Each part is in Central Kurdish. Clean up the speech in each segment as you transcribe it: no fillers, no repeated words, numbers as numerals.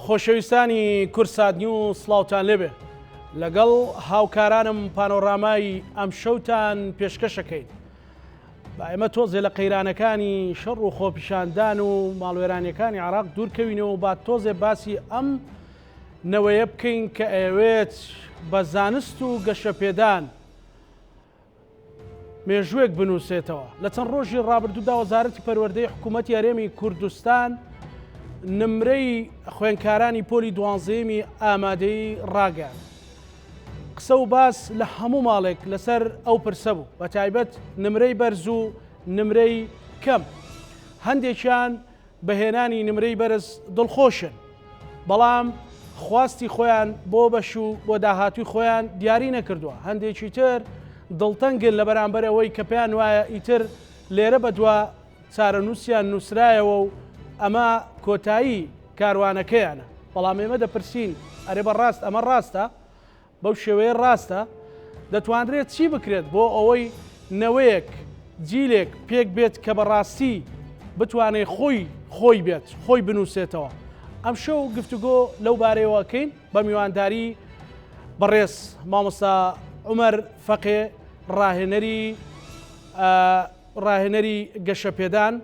خۆشەویستانی کورسادنی و سڵاوتان لێبێ لەگەڵ هاوکارانم پانۆڕامای ئەم شەوتان پێشکەشەکەین با ئێمە تۆزێ لە قەیرانەکانی شەڕ و خۆپیشاندان و ماڵوێرانیەکانی عراق دوورکەوینەوە با تۆزێ باسی ئەم نەوەیە بکەین کە ئەوێت بە زانست و گەشەپێدان مێژوویەک بنووسێتەوە. لە چەند ڕۆژی ڕابردوودا وەزارەتی پەروەردەی حکوومەتی هەرێمی کوردستان نمرەی خوێندکارانی پۆلی دوانزەیەمی ئامادەی ڕاگەیاند. قسە و باس لە هەموو ماڵێک لەسەر ئەو پرسە بوو، بە تایبەت نمرەی بەرز و نمرەی کەم. هەندێکیان بەهێنانی نمرەی بەرز دڵخۆشن، بەڵام خواستی خۆیان بۆ بەش و بۆ داهاتوی خۆیان دیاری نەکردووە. هەندێکی تر دڵتەنگن لە بەرامبەر ئەوەی کە پێیان وایە ئیتر لێرە بەدووە چارەنووسیان نووسرایەوە و ئەمە کۆتایی کاروانەکەیانە. بەڵام ئێمە دەپرسین ئەرێ بەڕاست ئەمە ڕاستە؟ بەو شێوەیە ڕاستە؟ دەتوانرێت چی بکرێت بۆ ئەوەی نەوەیەک جیلێک پێک بێت کە بەڕاستی بتوانێت خۆی بێت، خۆی بنووسێتەوە. ئەم شەو گفتوگۆ لەو بارەیەوەکەین بە میوانداری بەڕێز مامۆستا عومەر فەقێ، ڕاهێنەری گەشەپێدان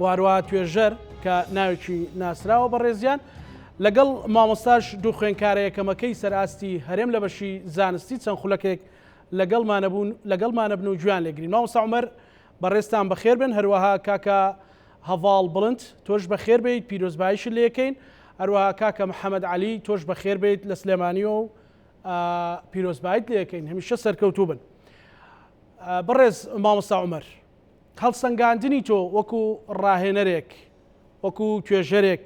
وارووا توێژەر کە ناوێکی ناسراوە بەڕێزیان، لەگەڵ مامۆستاش دوو خوێندکارە یەکەمەکەی سەرئاستی هەرێم لە بەشی زانستی چەند خولەکێک لەگەڵمانە بن و گویان لێگرین. مامۆستا عومەر بەڕێستان بەخێر بن، هەروەها کاکە هەڤاڵ بڵند تۆش بەخێر بێیت، پیرۆزباییش لێکەین، هەروەها کاکە محەممەد عەلی تۆش بەخێر بێیت لە سلێمانیەوە و پیرۆزباییت لێکەین، هەمیشە سەرکەوتوو بن. بەڕێز مامۆستا عومەر، هەڵسەنگاندنی تۆ وەکو ڕاهێنەرێک، وەکو توێژەرێک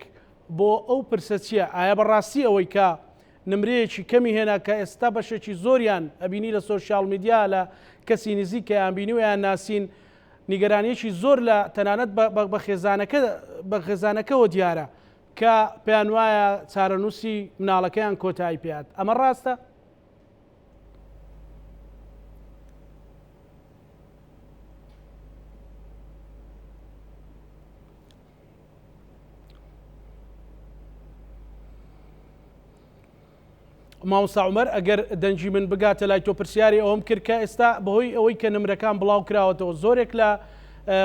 بۆ ئەو پرسە چییە؟ ئایا بەڕاستی ئەوەی کە نمرەیەکی کەمی هێنا کە ئێستا بەشێکی زۆریان ئەبینی لە سۆشیال میدیا لە کەسی نزیکەیان بینی و یان ناسین، نیگەرانیەکی زۆر لە تەنانەت بە خێزانەکەەوە دیارە کە پێیان وایە چارەنووسی مناڵەکەیان کۆتایی پێات. ئەمە ڕاستە؟ مامۆستا عومەر ئەگەر دەنجی من بگاتە لای تۆ پرسیاری ئەوم کرد کە ئێستا بەهۆی ئەوەی کە نمرەکان بڵاو کراوەتەوە زۆرێک لە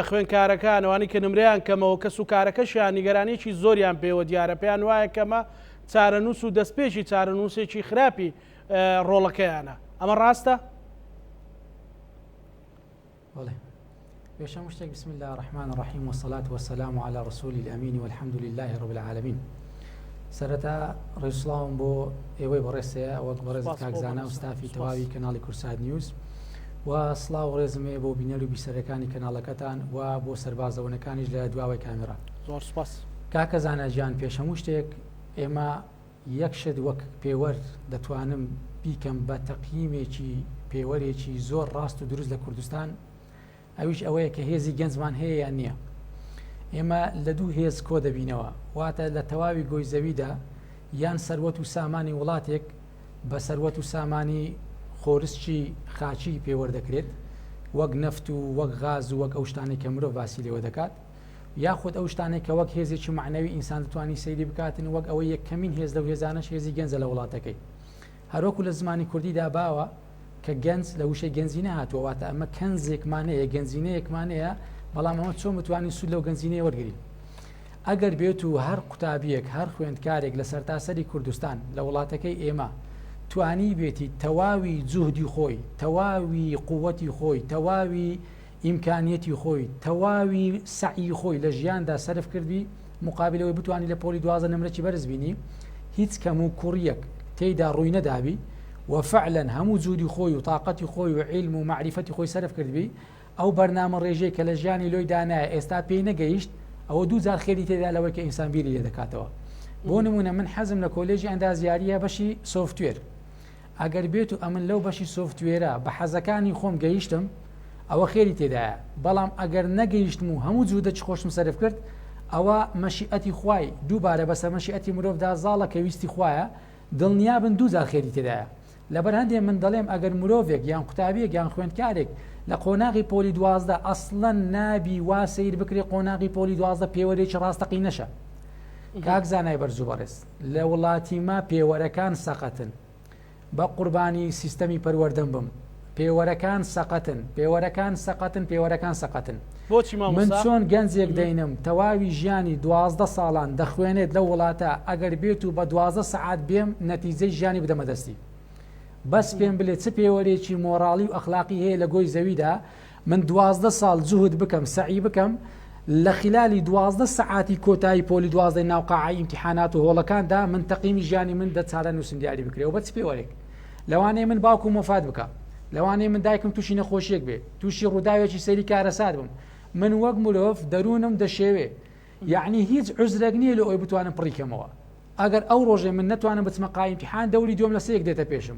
خوێندکارەکان ئەوانی کە نمرەیان کەمەوە کەس و کارەکەشیان نیگەرانیەکی زۆریان پێوە دیارە، پێیان وایە کەمە چارەنووس و دەستپێکی چارەنووسێکی خراپی ڕۆڵەکەیانە. ئەمە ڕاستە؟ بێشەم شتێک بسم الله الرحمن الرحیم والصلاة والسلام على رسول الأمين والحمد لله رب العالمين. سەرەتا ڕێسڵاوم بۆ ئێوەی بەڕێستەیە وەک بەڕێز کاکزانە و ستافی تەواوی کەناڵی کورساد نیوز و سڵاو ڕێزمێ بۆ بینەر و بیسەرەکانی کەناڵەکەتان و بۆ سەربازەوەنەکانیش لە دواوەی کامێرا. زۆر سپاس. کاکەزانە گیان، پێشەموو شتێک ئێمە یەکشت وەک پێوەرد دەتوانم بیکەم بە تەقییمێکی پێوەرێکی زۆر ڕاست و دروست لە کوردستان، ئەویش ئەوەیە کە هێزی گەنجمان هەیە یان نییە. ئێمە لە دوو هێز کۆ دەبینەوە، واتە لە تەواوی گۆی زەویدا یان سەروەت و سامانی وڵاتێک بە سەروەت و سامانی خۆرسکی خاچی پێوەردەکرێت، وەک نەفت و وەک غاز و وەک ئەو شتانێک کە مرۆڤ باسی لێوە دەکات، یاخود ئەو شتانێک کە وەک هێزێکی معنەوی ئینسان دەتوانی سەیری بکاتن، وەک ئەوەی یەکەمین هێز لەو هێزانەش هێزی گەنجە لە وڵاتەکەی. هەروەکو لە زمانی کوردیدا باوە کە گەنج لە وشەی گەنجی نەهاتووە، واتە ئەمە کەنزێکمانەیە، گەنجینەیەکمانەیە، بەڵام ئەمە چۆن بتوانین سوود لەو گەنجینەیە وەرگین؟ ئەگەر بێت و هەر قوتابیەک، هەر خوێندکارێک لە سەرتاسەری کوردستان لە وڵاتەکەی ئێمە توانی بێتی تەواوی جوهدی خۆی، تەواوی قووەتی خۆی، تەواوی ئیمکانیەتی خۆی، تەواوی سعی خۆی لە ژیاندا سەرف کردی مقابلەوەی بتوانی لە پۆلی 12 نمرەی بەرز بینی، هیچ کەم و کوڕیەک تێیدا ڕووی نەدابی و فعلا هەموو جوودی خۆی و تااقەتی خۆی و عیلم و معریفەتی خۆی سەرف کردبی، ئەو بەرنامە ڕێژەیە کە لە ژیانی لۆی دانایە ئێستا پێی نەگەیشت، ئەوە دووجار خێری تێدا لەوەی کە ئینسان بیری لێ دەکاتەوە. بۆ نمونە من حەزم لە کۆلێژی ئەندازیاریە بەشی سۆفتوێر، ئەگەر بێت و ئەمن لەو بەشی سۆفتوێرە بە حەزەکانی خۆم گەیشتم ئەوە خێری تێدایە، بەڵام ئەگەر نەگەیشتم و هەموو جوودە چ خۆشم سەرف کرد، ئەوە مەشیئەتی خوای دووبارە بەسەر مەشیئەتی مرۆڤدا زاڵە کە ویستی خوایە، دڵنیابن دووجار خێری تێدایە. لەبەر هەندێک من دەڵێم ئەگەر مرۆڤێک یان قوتابیەک یان خوێندکارێک لە قۆناغی پۆلی 12 ئەسڵەن نابی وا سەیر بکرێ قۆناغی پۆلی 12 پێوەرێکی ڕاستەقی نەشە. کاک زانای بەرزوو بەڕێز لە وڵاتی ما پێوەرەکان سەقەتن بە قوربانی سیستەمی پەروەردەم بم پێوەرەکان سەقەتن پێوەرەکان سەقەتن پێوەرەکان سەقەتن بۆچی من چۆن گەنجێک دەینم تەواوی ژیانی 12 ساڵان دەخوێنێت لە وڵاتە ئەگەر بێت و بە 12 سەعات بێم نەتیجەی ژیانی بدەمە دەستی بەس پێم بڵێت چ پێوەرێکی مۆراڵی و ئەخلاقی هەیە لە گۆی زەویدا من 12 ساڵ جوهد بکەم سعی بکەم لە خلالی 12 سەعاتی کۆتایی پۆلی 12 ناوقاعی ئیمتیحانات و هۆڵەکاندا من تەقیمی ژیانی من دەچارە نووسنگیاری بکرێەوە بە چ پێوەرێک لەوانەیە من باوکم وفات بکە لەوانەیە من دایکم تووشی نەخۆشیەک بێ تووشی ڕووداوێکی سەری کارەسات بم من وەک مرۆڤ دەروونم دەشێوێ یعنی هیچ عوزرێک نییە لە ئەوی بتوانم پڕیکەمەوە ئەگەر ئەو ڕۆژێ من نتوانم بچمە قای ئیمتیحان دەوری دوم لە سەیەک دێتە پێشم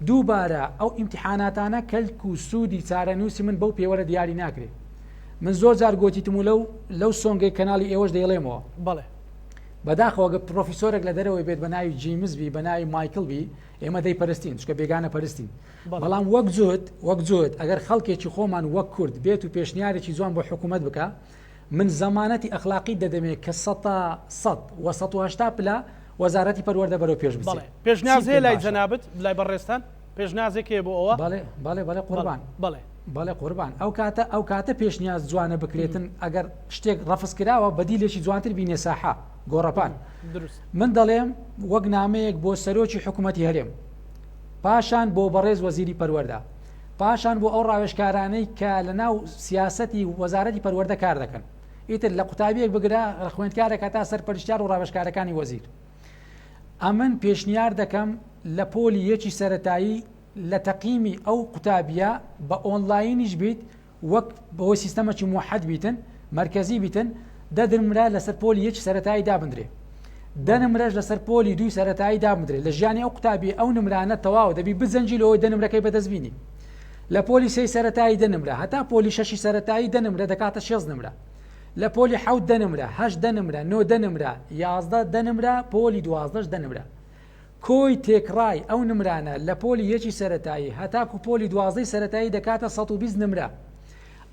دووبارە ئەو ئیمتیحاناتانە کەلک و سوودی چارەنووسی من بەو پێوەرە دیاری ناکرێت من زۆر جار گۆتیتم و لەو سۆنگەی کەناڵی ئێوەش دەیڵێمەوە بەڵێ بەداخەوەگە پرۆفیسۆرێک لە دەرەوەی بێت بە ناوی جیمزبی بە ناوی مایکلبی ئێمە دەیپەرستین چکە بێگانە پەرستین بەڵام وەک جۆت ئەگەر خەڵکێکی خۆمان وەک کورد بێت و پێشنیارێکی جوان بۆ حکوومەت بکە من زەمانەتی ئەخلاقی دەدەمێت کە 100 پلا وەزارەتی پەروەردە بەرەو پێش بچێت پێشنیاز هەیە لای جەنابەت لای بەڕێستان پێشنیازێک هەیە بۆ ئەوە بەڵێ قوربان بەڵێ قوربان ئەو کاتە پێشنیاز جوانە بکرێتن ئەگەر شتێک ڕەفز کراوە بەدیلێکی جوانتر بینێ ساحە گۆڕەپان من دەڵێم وەک نامەیەک بۆ سەرۆکی حکوومەتی هەرێم پاشان بۆ بەڕێز وەزیری پەروەردە پاشان بۆ ئەو ڕاوێژکارانەی کە لە ناو سیاسەتی وەزارەتی پەروەردە کار دەکەن ئیتر لە قوتابیەک بگرە خوێندکارێکە تا سەرپەرشتیار و ڕاوێژکارەکانی وەزیر ئەمن پێشنیار دەکەم لە پۆلی یەکی سەرەتایی لە تەقیمی ئەو قوتابیە بە ئۆنلاینیش بیت وەک بەوە سیستەمەکی موحەد بیتن مرکزی بیتن دەدرمرا لەسەر پۆلی یەکی سەرەتایی دابدرێ دەنمرەش لەسەر پۆلی دوی سەرەتایی دابدرێ لە ژیانی ئەو قوتابی ئەو نمرانە تەواو دەبی بزەنجی لەوەی دەنمرەکەی بەدەستبینی لە پۆلی سەی سەرەتایی دەنمرە هەتا پۆلی شەشی سەرەتایی دەنمرە دەکاتە 6 نمرە لە پۆلی 7 دەنمرە 8 دەنمرە 9 دەنمرە 11 دەنمرە پۆلی 12 دەنمرە کۆی تێکڕای ئەو نمرانە لە پۆلی یەکی سەرەتایی هەتاکو پۆلی 12 سەرەتایی دەکاتە 120 نمرە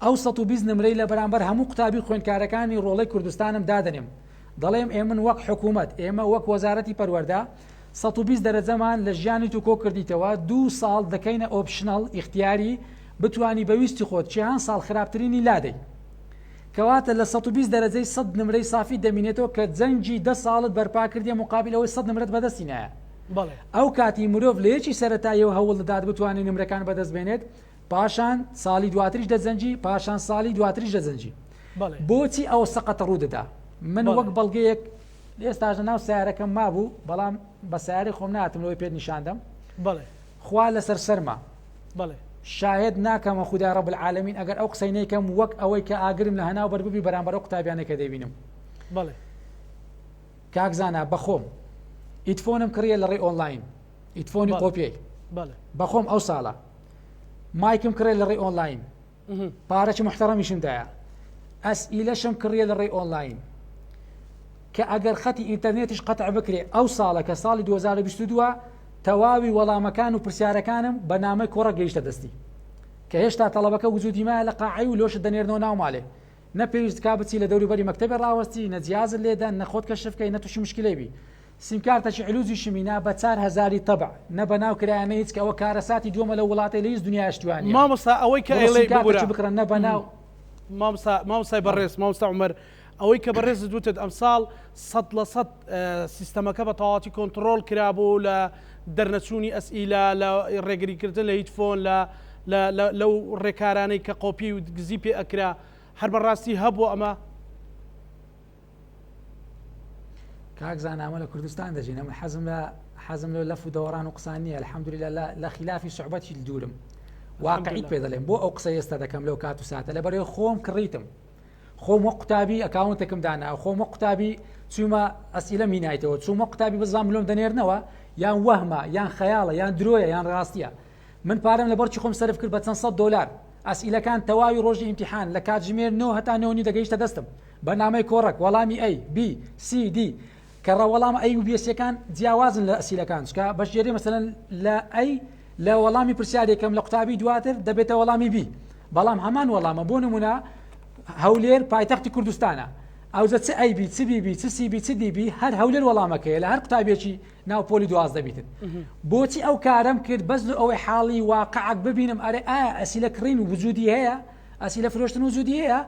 ئەو 120 نمرەی لە بەرامبەر هەموو قوتابی خوێندکارەکانی ڕۆڵەی کوردستانم دادنێم دەڵێم ئێمە وەک حکوومەت ئێمە وەک وەزارەتی پەروەردە 120 دەرەجەمان لە ژیانی تو کۆ کردیتەوە 2 ساڵ دەکەینە ئۆپشنەڵ ئیختیاری بتوانی بەویستی خۆت چیان ساڵ خراپترینی لادەی کەواتە لە 120 دەرەجەی 100 نمرەی سافی دەمینێتەوە کە جەنجی 10 ساڵت بەرپا کردی مقابلەوەی 100 نمرەت بەدەستی نایە ئەو کاتی مرۆڤ لە یەکی سەرەتاییەوە هەوڵ دەدات بتوانێت نمرەکان بەدەست بێنێت پاشان ساڵی دواتریش دەزەنجی پاشان ساڵی دواتریش دەزەنجی بۆچی ئەو سەقەت ڕوو دەدا من وەک بەڵگەیەک ئێستاژ ناو سیارەکەم مابوو بەڵام بە سیارەی خۆم ناتم لەوەی پێت نیشاندەم خوا لەسەر سەرما شاهد ناکەمە خودای ڕەب العالەمین ئەگەر ئەو قسەی نەیکەم وەک ئەوەی کە ئاگرم لە هەناو بەرببی بەرامبەر ئەو قوتابیانێکە دەبینم کاکزانە بەخۆم ئیتفۆنم کڕیە لە ڕێ ئۆنلاین ئیتفۆنی قۆپیەی بەخۆم ئەو ساڵە مایکم کڕێ لە ڕێ ئۆنلاین پارەی محتەڕەمیشمدایە ئەسئیلەشم کڕیە لە ڕێ ئۆنلاین کە ئەگەر خەتی ئینتەرنێتیش قەتع بکرێ ئەو ساڵە کە ساڵی 2022 تەواوی وەڵامەکان و پرسیارەکانم بە نامەی کۆڕە گەیشتە دەستی کە هێشتا تەڵەبەکە وجودی مایە لە قاعی و لۆشت دەنێرنەوە ناو ماڵێ نەپێویست کا بچی لە دەوروبەری مەکتەبێ ڕاوەستی نەجیازت لێدەن نەخۆت کەشفکەی نەتوشی مشکلەی بی سیمکارتەی علوزی شمینا بە 4000 تەبع نە بەناو کرایانە هیچ کە ئەوە کارەساتی دووەمە لە وڵاتی لە هیچ دنیای شتوانی مامۆستا ئەوەی کە ئێڵێ بکڕن نە بەناو مامۆستای بەڕێز مامۆستا عومەر ئەوەی کە بەڕێز دوتت ئەمساڵ 100% سیستەمەکە بە تەواتی کۆنتڕۆڵ کرابوو لە دەرنەچوونی ئەسئیلە لە ڕێگریکردن لە هیچ فۆن لەو ڕێکارانەی کە قۆپی و گزی پێ ئەکرا هەر بەڕاستی هەبوو ئەمە کاکزانامە لە کوردستان دەژین ئەمە حەزم لە لەف و دەوەڕان و قسان نییە الحەمدولillah لە خلافی سوحبەتی دوورم واقعیت پێ دەڵێم بۆ ئەو قسە ئێستا دەکەم لەو کات و ساتە لەبەرەوەی خۆم کڕیتم خۆم وەک قوتابی ئەکاونتێکم دانا خۆم وەک قوتابی چوومە ئەسئیلە مینایتەوە چوومە قوتابی بزان ملۆم دەنێرنەوە یان وەهمە یان خەیاڵە یان درۆیە یان ڕاستیە من پارەم لە بەرچی خۆم سەرف کرد بە چەند $100 ئەسئیلەکان تەواوی ڕۆژی ئیمتیحان لە کاتژمێر 9 هەتا 9 دەگەیشتە دەستم بەنامەی کۆڕک وەڵامی A B C D کە ڕەوەڵامە ئەی و بیسیەکان جیاوازن لە ئەسئیلەکان چکە بەشێری مەسەلەن لە ئەی لە وەڵامی پرسیارێکم لە قوتابی دواتر دەبێتە وەڵامی B بەڵام هەمان وەڵامە بۆ نمونە هەولێر پایتەختی کوردستانە ئەوزە چ ئەیبی چ بیبی چ سیبی چ دیبی هەر هەولێر وەڵامەکەی لە هەر قوتابێکی ناو پۆلی 12 بیتن بۆچی ئەو کارم کرد بەس ئەوەی حاڵی واقعک ببینم ئەرێ ئایا ئەسیلە کڕین و وجودی هەیە ئەسیلە فرۆشتن وجودی هەیە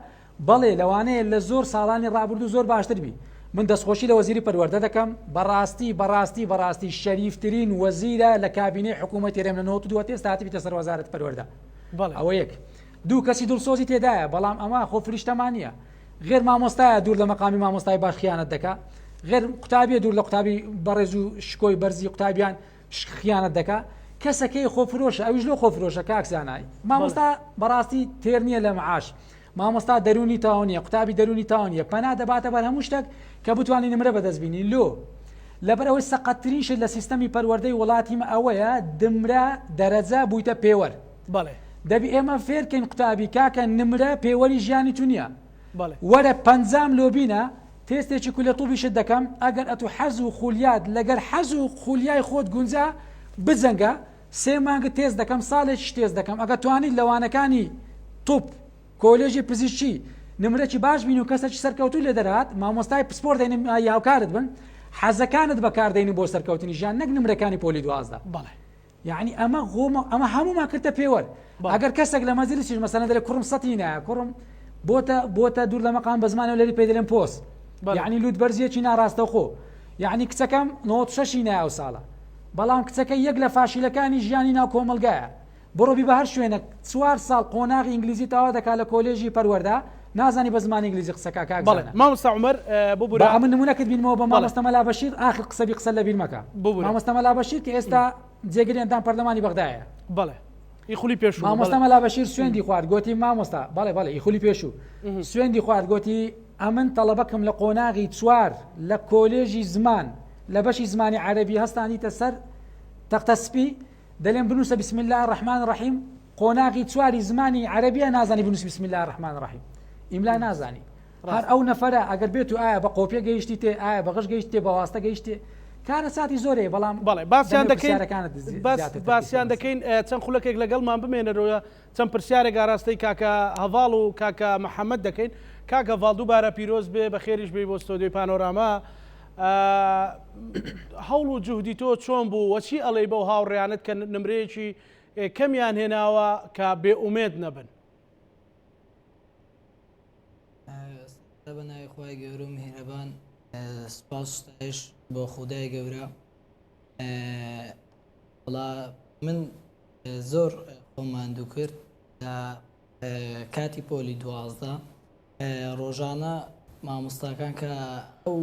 بەڵێ لەوانەیە لە زۆر ساڵانی ڕابردوو زۆر باشتر بی من دەستخۆشی لە وەزیری پەروەردە دەکەم بەڕاستی شەریفترین وەزیرە لە کابینەی حکوومەتی رێم لە 92 ئێستا هاتبیتە سەر وەزارەت پەروەردە ئەوە یەک دوو کەسی دڵسۆزی تێدایە بەڵام ئەمە خۆ فریشتەمانە غێر مامۆستایە دوور لە مەقامی مامۆستای باش خیانەت دەکا غێر قوتابیە دوور لە قوتابی بەڕێز و شکۆی بەرزی قوتابیان خیانەت دەکا کەسەکەی خۆفرۆشە ئەویش لۆ خۆفرۆشە کاکسانایی مامۆستا بەڕاستی تێر نییە لە معاش مامۆستا دەرونی تاوانیە قوتابی دەرونی تاوانیە پەنا دەباتە بەر هەموو شتێک کە بتوانین نمرە بەدەستبینی لۆ لەبەرەوەی سەقەتترین شت لە سیستەمی پەروەردەی وڵاتیمە ئەوەیە دمرە دەرەجە بوویتە پێوەەر دەبی ئێمە فێرکەین قوتابی کاکە نمرە پێوەری ژیانی تو نییە وەرە 50 لۆبینە تێستێکی کولەتوبیشت دەکەم ئەگەر ئەتو حەز و خولیات لەگەر حەز و خولیای خۆت گونجا بزەنگە 3 مانگە تێز دەکەم ساڵێکی تێز دەکەم ئەگە توانیت لەوانەکانی توپ کۆلێژی پزیشکی نمرەی باش بین و کەسێکی سەرکەوتو لێ دەرات مامۆستای پسپۆر دەین یاوکارت بن حەزەکانت بەکاردەین بۆ سەرکەوتنی ژیان نەک نمرەکانی پۆلی 12 یعنی ئەمە هەمومان کردە پێوەەر ئەگەر کەسێک لە مەجلیسیش مەسەلەن دەڵێ کوڕم سەتی نایە کوڕم بۆتە دوور لە مەقام بە زمانە لەری پێ دەڵێن پۆست یعنی لوت بەرزیەکی ناڕاستە خۆ یعنی کچەکەم 96 نایە و ساڵە بەڵام کچەکە یەک لە فاشیلەکانی ژیانی ناو کۆمەلگایە بڕۆبی بە هەر شوێنە 4 ساڵ قۆناغی ئینگلیزی تاوا دەکات لە کۆلێژی پەروەردە نازانی بە زمانی ئینگلیزی قسەکە کاکزانە مامۆستا عومەر بۆ من نمونەکەت بینمەوە بە مامۆستا مەلا بەشیر ئاخر قسە لە بیر مەکە مامۆستا مەلا بەشیر کە ئێستا جێگرێندان پەرلەمانی بەغدایە ئیخولی پێشوو مامۆستا مەلا بەشیر سوێندی خوارد گوتی مامۆستا بەڵێ ئیخولی پێشوو سوێندی خوارد گوتی ئەمن تەڵەبەکەم لە قۆناغی 4 لە کۆلێژی زمان لە بەشی زمانی عەرەبی هەستانیتە سەر تەختەسپی دەڵێن بنووسە بسم الله الرحمن الرحیم قۆناغی 4 زمانی عەرەبیە نازانی بنووسی بسم الله الرحمن الرحیم ئیملا نازانی هەر ئەو نەفەرە ئەگەر بێت و ئایا بە قۆپیە گەیشتی تێ ئایا بە غەش گەیشت تێ بە واستە گەیشتێ کارە ساتی زۆرێ بەڵام باسییان دەکەین چەند خولەکێک لەگەڵمان بمێنەرەوە چەند پرسیارێک ئاراستەی کاکە هەڤاڵ و کاکە محەممەد دەکەین کاکە ڤاڵ دووبارە پیرۆز بێ بە خێریش بێ بۆ ستۆدیۆی پانۆراما هەوڵ و جوهدی تۆ چۆن بوو وەچی ئەڵێ بەو هاوڕێیانت کە نمرەیەکی کەمیان هێناوە کە بێئومێد نەبن بە ناوی خۆی گەورە و میهرەبان سپاس ستایش بۆ خودای گەورە وڵا من زۆر خۆماندوو کرد لە کاتی پۆلی 12 ڕۆژانە مامۆستاکان کە ئەو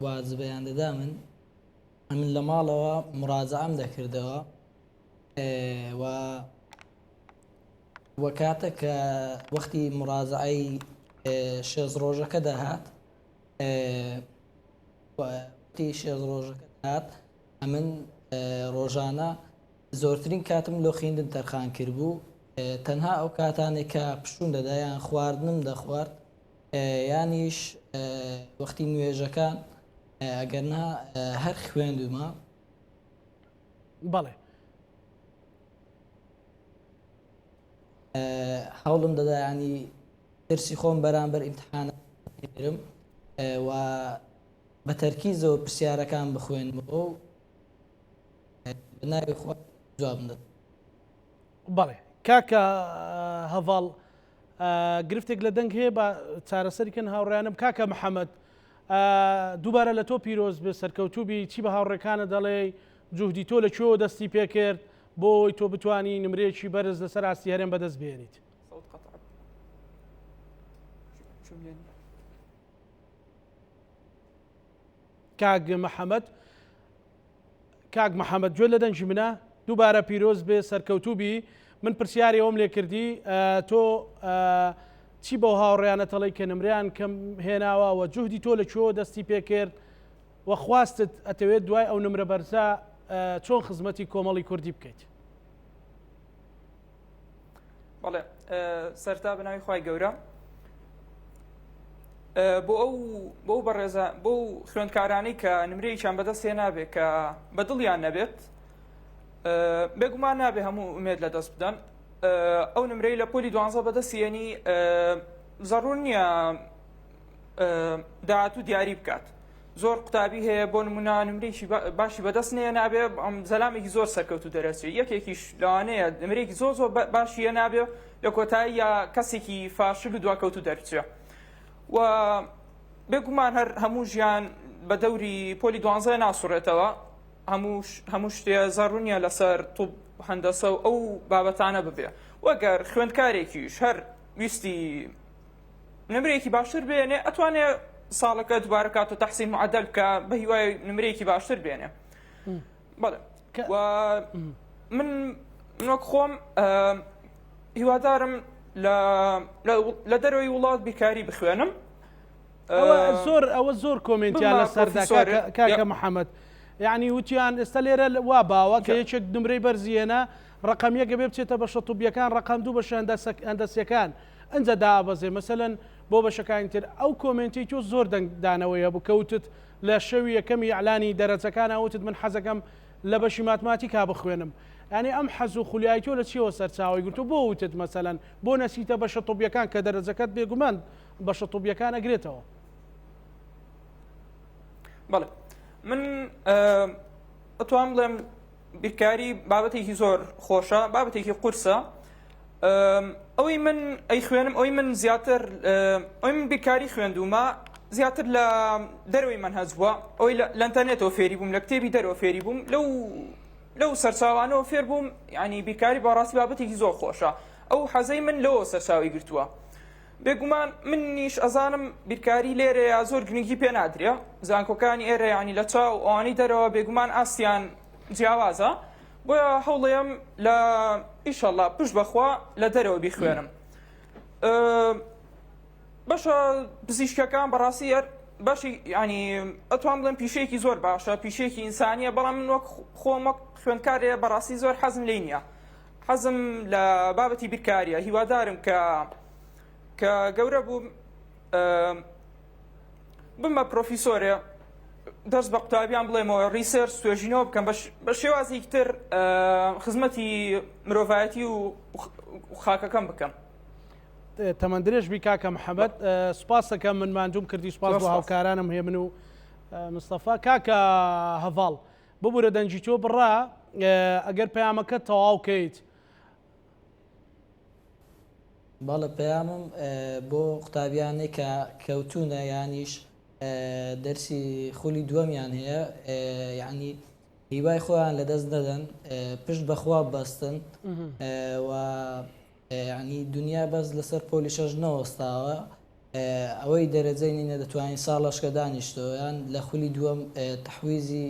واجبەیان دەدا من لە ماڵەوە مراجعەم دەکردەوە و کاتە کە وەختی مراجعەی 6 ڕۆژەکە داهات وەختی 6 ڕۆژەکە داهات ئەمن ڕۆژانە زۆرترین کاتم لۆ خوێندن تەرخان کرد بوو تەنها ئەو کاتانێک کە پشوون دەدا یان خواردنم دەخوارد یانیش وەختی نوێژەکان ئەگەرنا هەر خوێندومە بەڵێ هەوڵم دەدا ینی ترسی خۆم بەرامبەر ئیمتحانەکەم و بە تەرکیزەوە پرسیارەکان بخوێنمەوە و بەناوی خۆ جوابم دەدا. بەڵێ کاکە هەڤاڵ گرفتێک لە دەنگ هەیە بە چارەسەریکەن هاوڕێیانم کاکە محەممەد دووبارە لە تۆ پیرۆز بێ سەرکەوتوبی چی بە هاوڕێکانە دەڵێ جوهدی تۆ لە کوێوە دەستی پێکرد بۆی تۆ بتانی نمرێکی بەرز لەسەر ئاستی هەرێم بەدەست بێنیت. کاک محەممەد گوێ لە دەنگی منە دووبارە پیرۆز بێ سەرکەوتوبی من پرسیاری ئەوم لێ کردی تۆ چی بۆ هاوڕێیانە تەڵی کە نمریان کەم هێناوە و جوهدی تۆ لە کوێوە دەستی پێکرد و خواستت ئەتەوێت دوای ئەو نمرە بەرزە چۆن خزمەتی کۆمەڵی کوردی بکەیت. بەڵێ سەرتا بەناوی خوای گەورە بۆ بەڕێزە بۆ خوێندکارانی کە نمرەیەکیان بەدەست هێنابێت کە بەدڵیان نەبێت بێگومان نابێ هەموو ئومێد لە دەست بدەن ئەو نمرەی لە پۆلی 12 بەدەستێنی زەڕوور نییە داهاتوو دیاری بکات زۆر قوتابی هەیە بۆ نمونە نمرێکی باشی بەدەست نێ نابێ ئەم زەلامێکی زۆر سەرکەوتو دەرەچێت یەکێکیش لەوانەیە نمرێکی زۆر باشیە نابێ لە کۆتایی یا کەسێکی فاشل و دواکەوتو دەرچێت و بێگومان هەموو ژیان بە دەوری پۆلی 12 ناسوڕێتەوە هەموو شتێ زەڕونیە لەسەر توب هەندەسە و ئەو بابەتانە ببێ وەگەر خوێندکارێکیش هەر ویستی نمرێکی باشتر بێنێ ئەتوانێت ساڵەکە دووبارە کات و تەحسین معدەل بکە بە هیوای نمرەیەکی باشتر بێنێ بەڵێ و من وەک خۆم هیوادارم لە دەرەوەی وڵات بیرکاری بخوێنم ئەوە زۆر کۆمنتیان لەسەردا کاکە محەممەد یعنی وتیان ئێستا لێرە وا باوە کە یەکێک نمرەی بەرزیێنە ڕقم یەکە بێ بچێتە بە شەتوبیەکان ڕقم دوو بەش هەندەسیەکان ئەنجە دابەزێ مەسەلەن بۆ بەشەکانی تر ئەو کۆمنتی تۆ زۆر دەنگدانەوەیە بکەوتت لە شەوی یەکەمی ئەعلانی دەرەجەکان ئەوتت من حەزەکەم لە بەشی ماتماتیکا بخوێنم ینی ئەم حەز و خولیای تۆ لە چیەوە سەرچاوی گرتو بۆ وتت مەسەلەن بۆ نەسیتە بە شەتوبیەکان کە دەرەجەکەت بێگومان بە شەتوبیەکان ئەگرێتەوە بەڵێ من ئەتوان بڵێم بیرکاری بابەتێکی زۆر خۆشە بابەتێکی قورسە ئەوەی من ئەی خوێنم ئەوەی من زیاتر ئەوی من بیرکاری خوێندومە زیاتر لە دەروی منهەج بووە ئەوەی لە ئینتەرنێتەوە فێری بووم لە کتێبی دەرەوە فێری بووم لەو سەرچاوانەوە فێر بووم ینی بیرکاری بەڕاستی بابەتێکی زۆر خۆشە ئەو حەزەی من لەوە سەرچاوی گرتووە بێگومان منیش ئەزانم بیرکاری لێرەیە زۆر گرنگی پێ نادرێ زانکۆکانی ئێرە ینی لە چاو ئەوانەی دەرەوە بێگومان ئاستیان جیاوازە بۆیە هەوڵەیەم لە ئیشەڵڵا پشت بەخوا لە دەرەوە بیخوێنم بەشە پزیشکەکان بەڕاستی بەشی ینی ئەتوان بڵێم پیشەیەکی زۆر باشە پیشەیەکی ئینسانیە بەڵام من وەک خۆم وەک خوێندکارێ بەڕاستی زۆر حەزم لێی نییە حەزم لە بابەتی بیرکاریە هیوادارم کە گەورە بووم بمە پرۆفیسۆرێ دەست بە قوتابیان بڵێمەوە ریسەرچ توێژینەوە بکەم بە شێوازێکی تر خزمەتی مرۆڤایەتی و خاکەکەم بکەم تەمەندرێژ بی کاکە محەممەد سوپاس دەکەم من ماندوم کردی سوپاس بۆ هاوکارانم هەیە من و مستەفا کاکە هەڤاڵ ببوورە دەنجی تۆ بڕا ئەگەر پەیامەکە تەواو کەیت باڵە پەیامم بۆ قوتابیانێک کە کەوتونە یانیش دەرسی خولی دووەمیان هەیە یعنی هیوای خۆیان لەدەست دەدەن پشت بەخوا بەستن و ینی دنیا بەس لەسەر پۆلی شەش نەوەستاوە ئەوەی دەرەجەی نینە دەتوانین ساڵەشکە دانیشتۆیان لە خولی دووەم تەحویزی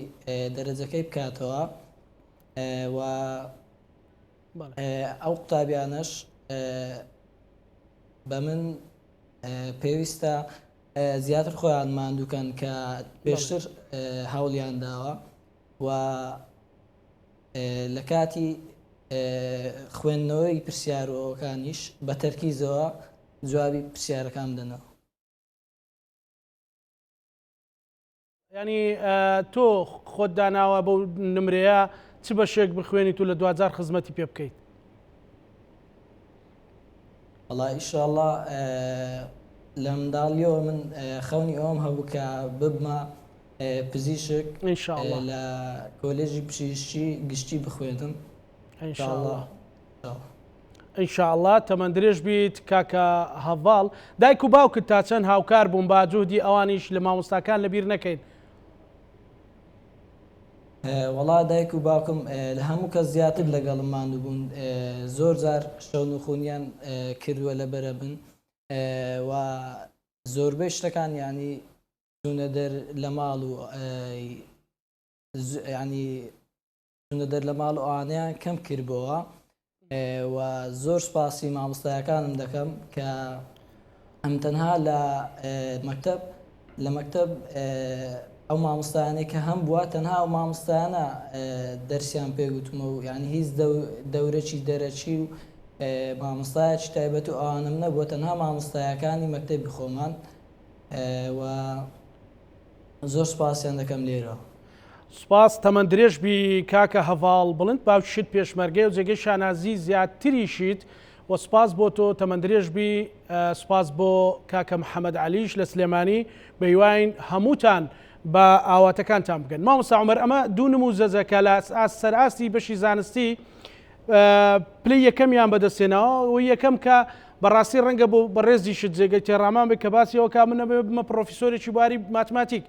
دەرەجەکەی بکاتەوە و ئەو قوتابیانش بە من پێویستە زیاتر خۆیان ماندووکەن کە پێشتر هەوڵیان داوە و لە کاتی خوێندنەوەی پرسیارەکانیش بە تەرکیزەوە جوابی پرسیارەکان بدەنەوە ینی تۆ خۆت داناوە بەو نمرەیە چ بەشێک بخوێنیت و لە 2000 خزمەتی پێ بکەیت وەڵا ئیشەڵڵا لە منداڵیەوە من خەونی ئەوم هەبوو کە ببمە پزیشک لە کۆلێژی پزیشکی گشتی بخوێنم ئینشاءڵڵا تەمەندرێژ بیت کاکە هەڤاڵ دایک و باوکت تا چەند هاوکار بوون باجوودی ئەوانیش لە مامۆستاکان لەبیر نەکەین وەڵا دایک و باوکم لە هەموو کەس زیاتر لەگەڵم ماندوو بوون زۆر جار شەون و خونیان کردووە لەبەرە بن و زۆربەی شتەکان ینی چوونە دەر لە ماڵ و ینی چوونە دەر لە ماڵ و ئەوانەیان کەم کردبەوە و زۆر سپاسی مامۆستایەکانم دەکەم کە ئەم تەنها لە مەکتەب ئەو مامۆستایانەی کە هەم بووە تەنها ئەو مامۆستایانە دەرسیان پێگوتمە و یعنی هیچ دەورەی دەرەچی و مامۆستایەکی تایبەت و ئەوانم نەبووە تەنها مامۆستایەکانی مەکتەبی خۆمان و زۆر سپاسیان دەکەم لێرەوە سپاس تەمەندرێژ بی کاکە هەڤاڵ بڵند باوکیشت پێشمەرگەی و جێگەی شانازی زیاتریشیت و سپاس بۆ تۆ تەمەندرێژبی سپاس بۆ کاکە محەممەد علیش لە سلێمانی بەیواین هەمووتان بە ئاواتەکانتان بگەن. مامۆستا عومەر ئەمە دوو نموزەزەکە لە سەرئاستی بەشی زانستی پلی یەکەمیان بەدەستێنەوە و یەکەم کە بەڕاستی ڕەنگە بۆ بەڕێزی شت جێگەی تێڕامان بێت کە باسیەوە کا منە بمە پرۆفیسۆرێکی باری ماتماتیک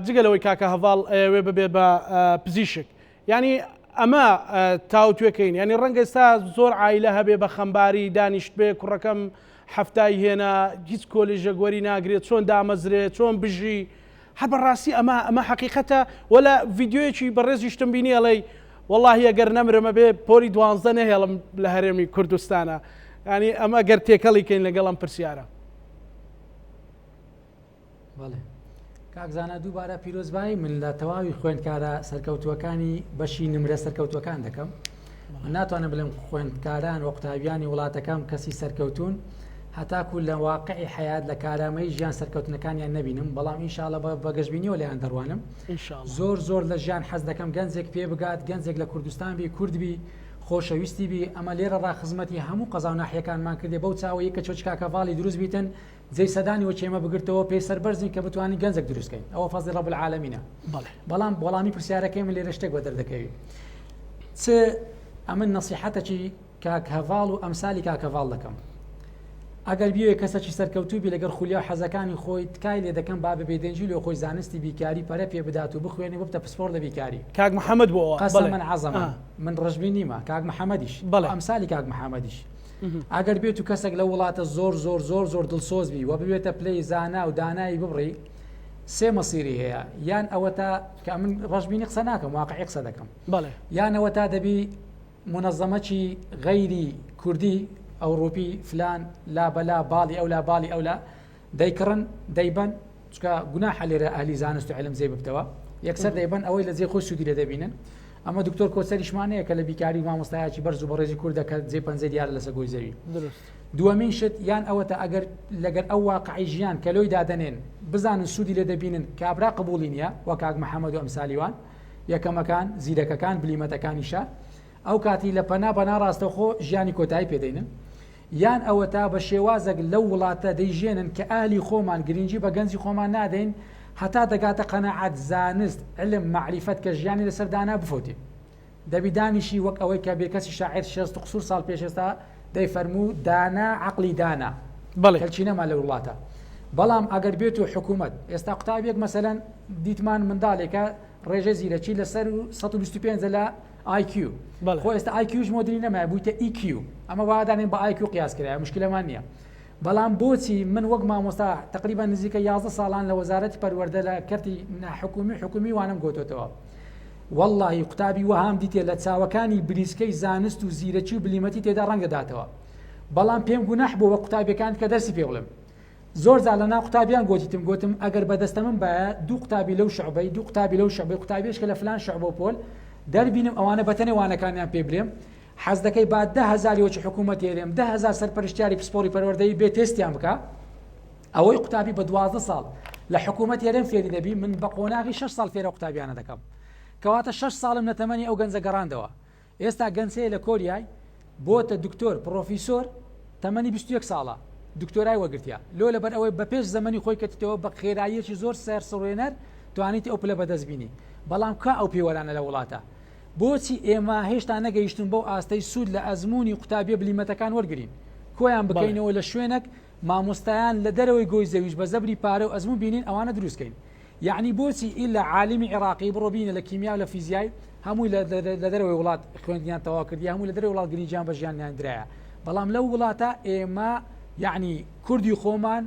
جگەلەوەی کاکە هەڤاڵ وێ ببێ بە پزیشک ینی ئەمە تاوتوێکەین ینی ڕەنگە ئێستا زۆر عایلە هەبێ بە خەمباری دانیشت بێ کوڕەکەم هەفتای هێنا هیچ کۆلێژە گوەری ناگرێت چۆن دامەزرێت چۆن بژی هەر بەڕاستی ئەمە حەقیقەتە وەلا ڤیددیۆیەکی بەڕێزی شتم بینی ئەڵێ واللهی ئەگەر نەمرمە بێ پۆلی 12 نەهێڵم لە هەرێمی کوردستانە ینی ئەمە گەر تێکەڵی کەین لەگەڵ ئەم پرسیارە. بەڵێ کاکزانە دووبارە پیرۆزبایی من لە تەواوی خوێندکارە سەرکەوتووەکانی بەشی نمرە سەرکەوتوەکان دەکەم. من ناتوانم بڵێم خوێندکاران و قوتابیانی وڵاتەکەم کەسی سەرکەوتون هەتاکو لە واقعی حیات لە کارامەی ژیان سەرکەوتنەکانیان نەبینم بەڵام ئینشاءڵڵە بە گەشتبینیەوە لێیان دەڕوانم زۆر لە ژیان حەز دەکەم گەنجێک پێ بگات گەنجێک لە کوردستان بی کوردبی خۆشەویستی بی ئەمە لێرە ڕاخزمەتی هەموو قەزا و ناحیەکانمان کردێ بەو چاوەیە کە چۆچکاکەڤاڵی دروست بیتن جێی سەدانی وەچێمە بگرتەوە پێی سەربەرزین کە بتوانین گەنجێک دروستکەین ئەوە فەزلی ڕەب العالەمینە. بەڵام وەڵامی پرسیارەکەی من لێرە شتێک بە دەردەکەوی چ ئەمن نەسیحەتێکی کاکەڤاڵ و ئەمسالی کاکەڤاڵ دەکەم. ئەگەر بیوێ کەسێکی سەرکەوتوبی لەگەر خولیا و حەزەکانی خۆی تکای لێ دەکەم با بە بێدەنجی لێ خۆی زانستی بیکاری پەرە پێ بدات و بخوێنی ببتە پسپۆر لە بیکاری. کاک محەممەد بۆ قەسەم من عەزەمە من ڕژبی نیمە کاک محەممەدیش ئەمسالی کاک محەممەدیش ئەگەر بێت و کەسێک لە وڵاتە زۆر دڵسۆزبی و ببێتە پلەی زانا و دانایی ببڕی سێ مەسیری هەیە یان ئەوە تا کە من ڕژبینی قسە ناکەم واقعی قسە دەکەم یان ئەوە تا دەبی منەظەمەکی غەیری کوردی ئەوروپی فلان لا بەلا باڵی ئەو لا باڵی ئەو لا دەیکڕن دەیبەن چکە گوناحە لێرە ئەهلی زانست و علم زێ ببتەوە یەکسەر دەیبەن ئەوەی لە جێ خۆی سوودی لێ دەبینن. ئەمە دکتۆر کۆچەریشمانەیە کە لە بیکاری مامۆستایەکی بەرز و بەڕێزی کوردە کە جێ 50 دیار لەسەر گۆی زەوی. دووەمین شت یان ئەوە تا ئەگەر لەگەر ئەو واقعی ژیان کە لۆی دادەنێن بزانن سوودی لێ دەبینن کابرا قبوڵی نییە وە کاک محەممەد و ئەمسالیوان یەکەمەکان زیرەکەکان بلیمەتەکانیشە ئەو کاتی لە پەنا ڕاستەوخۆ ژیانی کۆتایی پێدەینن یان ئەوە تا بە شێوازێک لەو وڵاتە دەیژێنن کە ئالی خۆمان گرنگی بە گەنجی خۆمان نادەین هەتا دەگاتە قەنەعەت زانست علم معریفەت کە ژیانی لەسەر دانا بفۆتی دەبی دانیشی وەک ئەوەی کە بێکەسی شاعیر 60 قسوور ساڵ پێش ئێستا دەیفەرموو دانا عەقلی دانا کەلچی نەما لە وڵاتە. بەڵام ئەگەر بێت و حکوومەت ئێستا قوتابێک مەسەلەن دیتمان منداڵێکە ڕێژە زیرەکی لەسەر 125 لە IQ خۆ ئێستا IQش مۆدلی نەمای بوویتە EQ ئەمە وادانێن بە IQ قیاس کرایە مشکلەمان نییە. بەڵام بۆچی من وەک مامۆستا تقریبا نزیکە 11 ساڵان لە وەزارەتی پەروەردە لە کەرتی حکومی وانم گۆتۆتەوە واللهی قوتابی وەهام دیتێ لە چاوەکانی بریسکەی زانست و زیرەکی و بلیمەتی تێدا ڕەنگە داتەوە. بەڵام پێم گوناح بۆ وە قوتابیەکان کە دەرسی پێ بڵێم زۆر جار لە ناو قوتابیان گوتم ئەگەر بەدەستە من بایە دوو قوتابی لەو شعبەی دوو قوتابی لەو شعبەی قوتابیش کە لە فلان شعبە پۆل دەربینم ئەوانە بەتەنێ وانەکانیان پێ بڵێم حەز دەکەی با 10,000 وەچی حکوومەت هێرێم 10,000 سەرپەرشتیاری پسپۆری پەروەردەیی بێ تێستیان بکە ئەوەی قوتابی بە 12 ساڵ لە حکوومەت هێرێم فێری دەبی من بە قۆناغی 6 ساڵ فێرە قوتابیانە دەکەم کەواتە 6 ساڵم لە تەمەنی ئەو گەنجە گەڕاندەوە. ئێستا گەنجەیە لە کۆریای بۆتە دکتۆر پرۆفیسۆر تەمەنی 21 ساڵە دکتۆرای وەگرتیا لۆ لەبەر ئەوەی بە پێش زەمەنی خۆی کەتیتەوە بە خێراییەکی زۆر سەرسڕێنەر توانیتی ئەو پلە بەدەستبینی. بەڵام کا ئەو پێوەرانە لە وڵاتە بۆچی ئێمە هێشتا نەگەیشتون بەو ئاستەی سوود لە ئەزمموی قوتابیە بلیمەتەکان وەرگین کۆیان بکەینەوە لە شوێنێک مامۆستایان لە دەرەوەی گۆی زەویش بە زەبری پارە و ئەزممو بینین ئەوانە دروستکەین. یعنی بۆچی ئیلا عالمی عێراقی بڕۆبینە لە کیمیا و لە فیزیای هەمووی لە دەرەوەی وڵات خوێندیان تەوا کردی هەموو لە دەرەوەی وڵات گرنگیان بە ژیانیان درایە. بەڵام لەو وڵاتە ئێمە یعنی کوردی خۆمان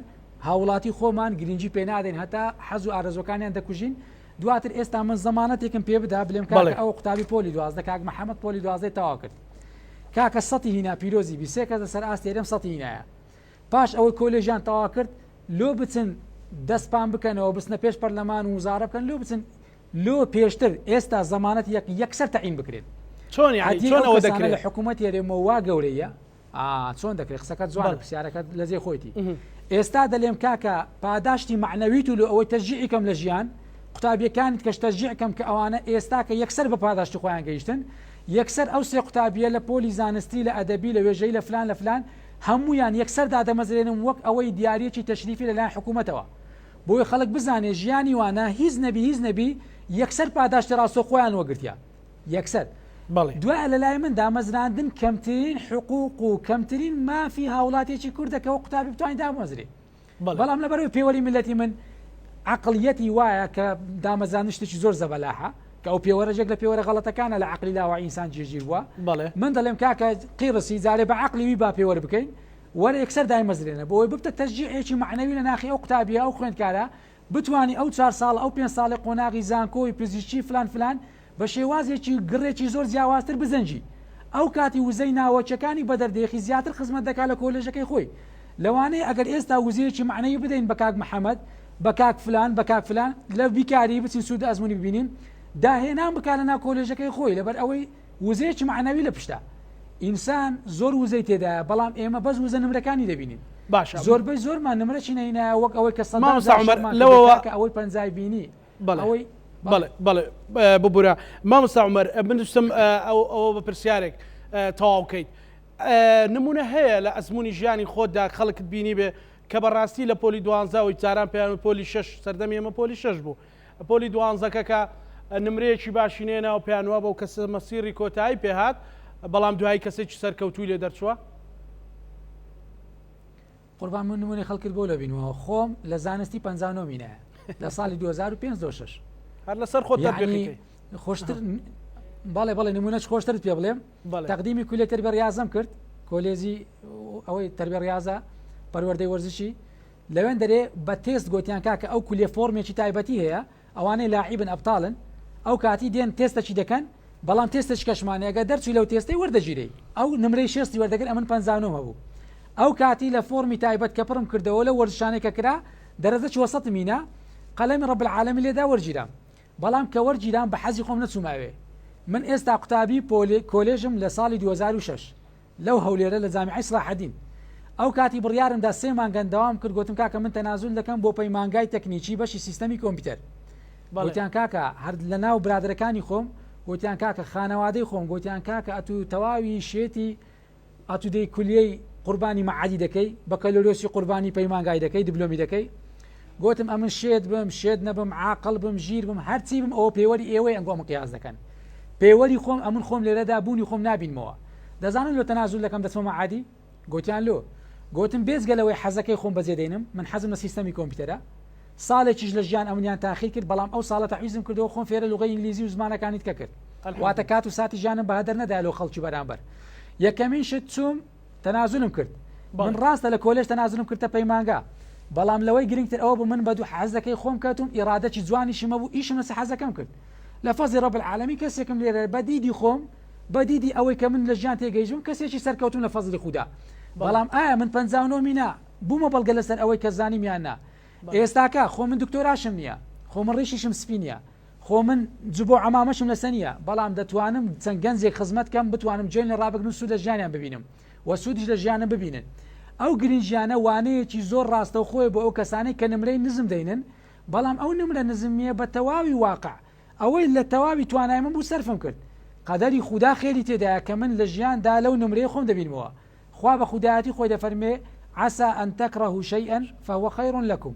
هاوڵاتی خۆمان گرنگی پێ نادەین هەتا حەز و ئارەزۆکانیان دەکوژین. دواتر ئێستا من زەمانەتێکم پێ بدا بلێم کاکە ئەو قوتابی پۆلی 12 کاک محەممەد پۆلی 12 تەواو کرد کاکە سەتی هینا پیرۆزی بیسێ کە لەسەر ئاستێرەم سەتی هینایە پاش ئەوەی کۆلێژیان تەوا کرد لۆ بچن دەستپان بکەنەوە بچنە پێش پەرلەمان و وزارە بکەن لۆ بچن لۆ پێشتر ئێستا زەمانەت یەکسەر تەعین بکرێت چۆن ئەوە دەکرێت لە حکوومەت هێرێمەوە وا گەورەیە چۆن دەکرێت قسەکەت جوان پرسیارەکەت لە جێ خۆیتی ئێستا دەلێم کاکە پاداشتی معنەویت و لە ئەوەی تەشجیعیکەم لە ژیان قوتابیەکانت کەش تەشجیعکەم کە ئەوانە ئێستا کە یەکسەر بە پاداشتی خۆیان گەیشتن یەکسەر ئەو سێ قوتابیە لە پۆلی زانستی لە ئەدەبی لە وێژەی لە فلان لە فلان هەمویان یەکسەر دادەمەزرێنم وەک ئەوەی دیارەکی تەشریفی لەلایەن حکوومەتەوە بۆی خەڵک بزانێ ژیانی وانە هیچ نەبی یەکسەر پاداشتی ڕاستەوخۆیان وەگرتیا یەکسەر دوای لەلای من دامەزراندن کەمترین حقوق و کەمترین مافی هاوڵاتێکی کوردەکەەوە قوتابی بتوانین دامەزرێ بەڵام لەبەرەوەی پێوەری ملەتی من عقلیەتی وایە کە دامەزان شتێکی زۆر زەبەلاحە کە ئەو پێوەرەژێک لە پێوەرە غەڵەتەکانە لە عقلی لاوە ئینسان جێگیر بووە من دەڵێم کاکە قیڕسی جارێ بە عقلیوی با پێوەرە بکەین وەرە یەکسەر دایمەزرێنە بۆی ببتە تەشجیعێکی معنەوی لە ناخی ئەو قوتابیە ئەو خوێندکارە بتوانی ئەو 4 ساڵ ئەو 5 ساڵی قۆناغی زانکۆی پزیشکی فلان بە شێوازێکی گڕێکی زۆر جیاوازتر بزەنجی ئەو کاتی وزەی ناوەچەکانی بە دەردێخی زیاتر خزمەت دەکات لە کۆلێژەکەی خۆی لەوانەیە ئەگەر ئێستا وزەیەکی معنەوی بدەین بە کاک محەممەد بە کاک فلان لە بیکاری بچین سوود ئەزمموی ببینین داهێنان بکات لە ناو کۆلێژەکەی خۆی لەبەر ئەوەی وزەیەکی معنەوی لە پشتا ئینسان زۆر وزەی تێدایە بەڵام ئێمە بەس وزە نمرەکانی دەبینین باشە زۆربەی زۆرمان نمرەی نینە وەک ئەوەی کە لەوە ئەوەی پەنجای بینی ئەوەی بەڵێ ببوورە مامۆستا عومەر بنووسم ئەوە بە پرسیارێک تەواوکەیت نمونە هەیە لە ئەزمموی ژیانی خۆتدا خەڵکت بینی بێ کە بەڕاستی لە پۆلی دوانزەوەی جاران پێیان پۆلی 6 سەردەمی ئێمە پۆلی 6 بوو پۆلی دوانزەکە نمرەیەکی باشینێنە و پێیانوە بەو کەسە مەسیری کۆتایی پێهات بەڵام دوای کەسێکی سەرکەوتووی لێ دەرچووە قوربان من نمونەی خەڵکرد بۆ لە بینەوە خۆم لە زانستی 59 مینایە لە ساڵی 2005 هەر لەسەر خۆت خۆشتر بەڵێ نمونەش خۆشترت پێ بڵێم تەقدیمی کولێ تەربیە ریاضەم کرد کۆلێزی ئەوەی تەربیە ریاضە پەروەردەی وەرزشی لەوێن دەرێ بە تێست گوتیان کاکە ئەو کولێ فۆرمێکی تایبەتی هەیە ئەوانەی لاعیبن ئەبتاڵن ئەو کاتی دێن تێستەکی دەکەن بەڵام تێستش کەشمانەیەگە دەرچوی لەو تێستی وەردەگیرەی ئەو نمرەی شێستی وەردەگەن ئەمن 59 هەبوو ئەو کاتی لە فۆرمی تایبەت کە پڕم کردەوە لە وەرزشانێکە کرا دەرەجە 400 مینە قەلەمی ڕەب العالەمی لێدا وەرگیرام بەڵام کە وەرگیرام بە حەزی خۆم نەچووماوێ من ئێستا قوتابی کۆلێژم لە ساڵی 2006 لەو هەولێرە لە جامیعەی سلاحەدین ئەو کاتی بڕیارمدا 3 مانگەن دەوام کرد گوتم کاکە من تەنازول دەکەم بۆ پەیمانگای تەکنیکی بەشی سیستەمی کۆمپیوتەر گوتیان کاکە هەر لە ناو برادەکانی خۆم گوتیان کاکە خانەوادەی خۆم گوتیان کاکە ئەتو تەواوی شێتی ئەتو دەی کولیەی قوربانی مەعادی دەکەی بە کەلۆرۆسی قوربانی پەیمانگای دەکەی دیبلۆمی دەکەی گوتم ئەمن شێت نەبم عاقڵ بم ژیر بم هەرچی بم ئەوە پێوەری ئێوەی ئەنگۆمە قیاس دەکەن پێوەری خۆم ئەمن خۆم لێرەدا بوونی خۆم نابینمەوە دەزانن لە تەنازول دەکەم دەچمە مەعادی گوتیان لۆ گوتم بێزگەلەوەی حەزەکەی خۆم بەجێدێنم من حەزم لە سیستەمی کۆمپیوتەرە ساڵێکیش لە ژیان ئەمنیان تاخیر کرد بەڵام ئەو ساڵە تەعویزم کردەوە خۆم فێرە لوغەی ئینگلیزی و زمانەکانیت کە کرد واتە کات و ساتی ژیانم بەهدەر نەدا لەو خەڵکی بەرامبەر یەکەمین شت چوم تەنازولم کرد من ڕاستە لە کۆلێژ تەنازولم کردە پەیمانگا بەڵام لەوەی گرنگتر ئەوە بوو من بە دوو حەزەکەی خۆم کەوتم ئیرادەکی جوانیشی مەبوو ئیشم لەسەر حەزەکەم کرد لە فەزلی ڕەب العالەمی کەسێکم لێرە بەدیدی خۆم بەدیدی ئەوەی کە من لە ژیان تێگەیژم کەسێکی سەرکەوتم لە فەزلی خودا بەڵام ئایا من 59 مینا بوومە بەڵگە لەسەر ئەوەی کە زانیمیان نا ئێستاکە خۆ من دکتۆراشم نییە خۆ من ڕیشیشم سپی نییە خۆ من جبۆ عەمامەشم لەسەر نییە بەڵام دەتوانم چەند گەنجێک خزمەت کەم بتوانم جێن لە ڕابگرن سوود لە ژیانیان ببینم و سوودیش لە ژیانم ببینن ئەو گرنجیانە وانەیەکی زۆر ڕاستە و خۆی بۆ ئەو کەسانی کە نمرەی نزم دەینن بەڵام ئەو نمرە نزمیە بە تەواوی واقع ئەوەی لە تەواوی توانای من بوو سەرفم کرد قەدەری خودا خێری تێدایە کە من لە ژیاندا لەو نمرەی خۆم دەبینمەوە خوا بە خودایەتی خۆی دەفەرمێ عسى أن تكرهوا شيئا فهو خير لكم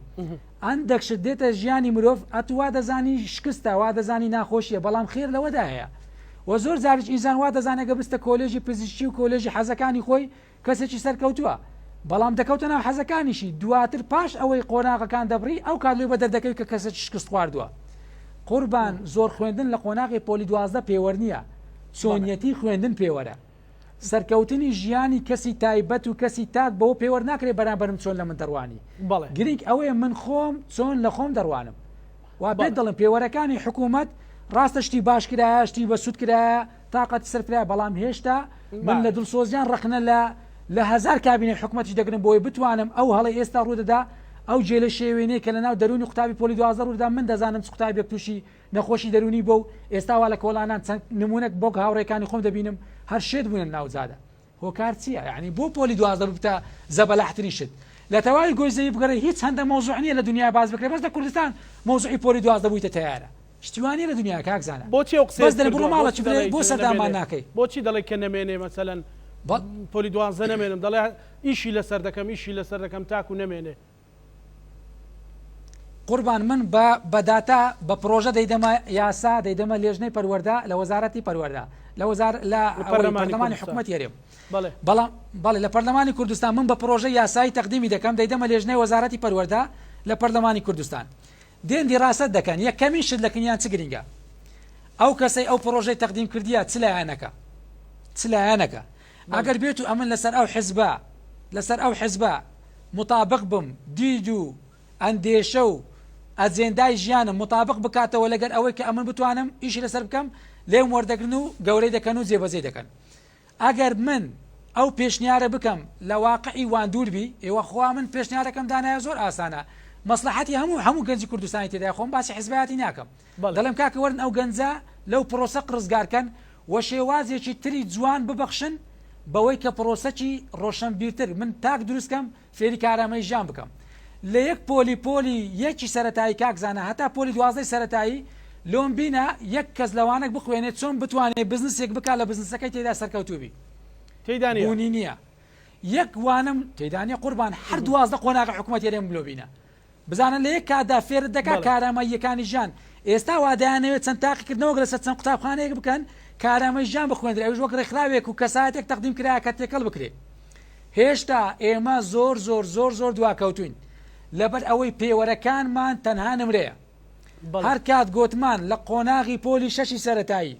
عندك شدێتە ژیانی مرۆڤ ئەتوا دەزانی شکستە وا دەزانی ناخۆشیە بەڵام خێر لەوەدا هەیە و زۆر جارێک ئینسان وا دەزانێگە بستە کۆلێژی پزیشکی و کۆلێژی حەزەکانی خۆی کەسێکی سەرکەوتووە بەڵام دەکەوتە ناو حەزەکانیشی دواتر پاش ئەوەی قۆناغەکان دەبڕی ئەو کارلوی بە دەردەکەوی کە کەسێکی شکست خواردووە قوربان زۆر خوێندن لە قۆناغی پۆلی 12 پێوەەر نییە چۆنیەتی خوێندن پێوەرە سەرکەوتنی ژیانی کەسی تایبەت و کەسی تاک بەوە پێوەەر ناکرێت بەرامبەرم چۆن لە من دەڕوانی گرنگ ئەوەیە من خۆم چۆن لە خۆم دەڕوانم وا بێت دەڵم پێوەرەکانی حکوومەت ڕاستە شتی باش کرایە شتی بەسوود کرایە تااقەت سەرکرای بەڵام هێشتا من لە دڵسۆزیان ڕخنە لە هزار کابینە حکوومەتی دەگرن بۆی بتوانم ئەو هەڵی ئێستا ڕوودەدا ئەو جێلە شێوێنەیە کە لە ناو دەرونی قوتابی پۆلی 12 ڕوودا من دەزانم قوتابێک تووشی نەخۆشی دەرونی بۆ و ئێستاوا لە کۆڵانان چەند نمونەك بۆ هاوڕێکانی خۆم دەبینم هەر شێت بوون ناوزادە هۆکار چییە یعنی بۆ پۆلی 12 بتە زەبەلاحتری شت لە تەواوی گۆیزەی بگەڕێ هیچ هەندە مۆزوع نییە لە دنیا باز بکرێت بەس لە کوردستان مۆزوعی پۆلی 12 بوویتە تەیارە شتیوانی لە دنیا کاکزانە بۆچی ئەو قسە بەس دەڵێ بڕۆ ماڵە بۆ سەردامان ناکەی بۆچی دەڵێ کە نەمێنێ مەسەلەن پۆلی 12 نەمێنم دەڵێ ئیشی لەسەر دەکەم ئیشی لەسەر دەکەم تاکو نەمێنێ قوربان من بەداتا بە پرۆژە دەیدەمە یاسا دەیدەمە لێژنەی پەروەەردە لە وەزارەتی پەروەەردە لە پەرلەمانی حکوومەت یاریێم بەڵێ لە پەرلەمانی کوردستان من بە پرۆژە یاسایی تەقدیمی دەکەم دەیدەمە لێژنەی وەزارەتی پەروەەردە لە پەرلەمانی کوردستان دێندی ڕاست دەکەن یەکەمین شت لە کنیان چ گرنگە ئەو کەسەی ئەو پرۆژەی تەقدیم کردیە چ لایەنەکە ئەگەر بێت و ئەمن لەسەر ئەو حزبە مطابق بم دید و ئەندێشە و ئەجێندای ژیانم مطابق بکاتەوە لەگەر ئەوەی کە ئەمن بتوانم ئیشی لەسەر بکەم لێم وەردەگرن و گەورەی دەکەن و جێبەجێ دەکەن ئەگەر من ئەو پێشنیارە بکەم لە واقعی وان دووربی ئێوە خوا من پێشنیارەکەم دانایە زۆر ئاسانە مەسلحەتی هەموو گەنجی کوردستانی تێدا خۆم باسی حزبایەتی ناکەم دەڵێم کاکە وەرن ئەو گەنجە لەو پرۆسە قرزگارکەن و شێوازێکی تری جوان ببەخشن بەوەی کە پرۆسەکی ڕۆشنبیرتر من تاک دروستکەم فێری کارامەی ژیان بکەم لە یەک پۆلی یەکی سەرەتایی کاکزانە هەتا پۆلی 12 سەرەتایی لۆم بینە یەک کەس لەوانێک بخوێنێت چۆن بتوانێت بزنسێک بک لە بزنسەکەی تێدا سەرکەوتوبی تێدانی نییە یەک وانم تێدانی قوربان هەر 12 قۆناغی حکوومەت یارێم بلۆبینە بزانن لە یەک کادا فێرت دەکا کارامەیەکانی ژیان ئێستا وادایانەوێت چەند تاقیکردنەوە لەسەر چەند قوتابخانەیەک بکەن کارامەی ژیان بخوێنرێ ئەوش وەک ڕێکخراوێک و کەسایەتێک تەقدیم کرا کە تێکەڵ بکرێت هێشتا ئێمە زۆر دواکەوتوین لەبەر ئەوەی پێوەرەکانمان تەنها نمرەیە هەر کات گوتمان لە قۆناغی پۆلی 6 سەرەتایی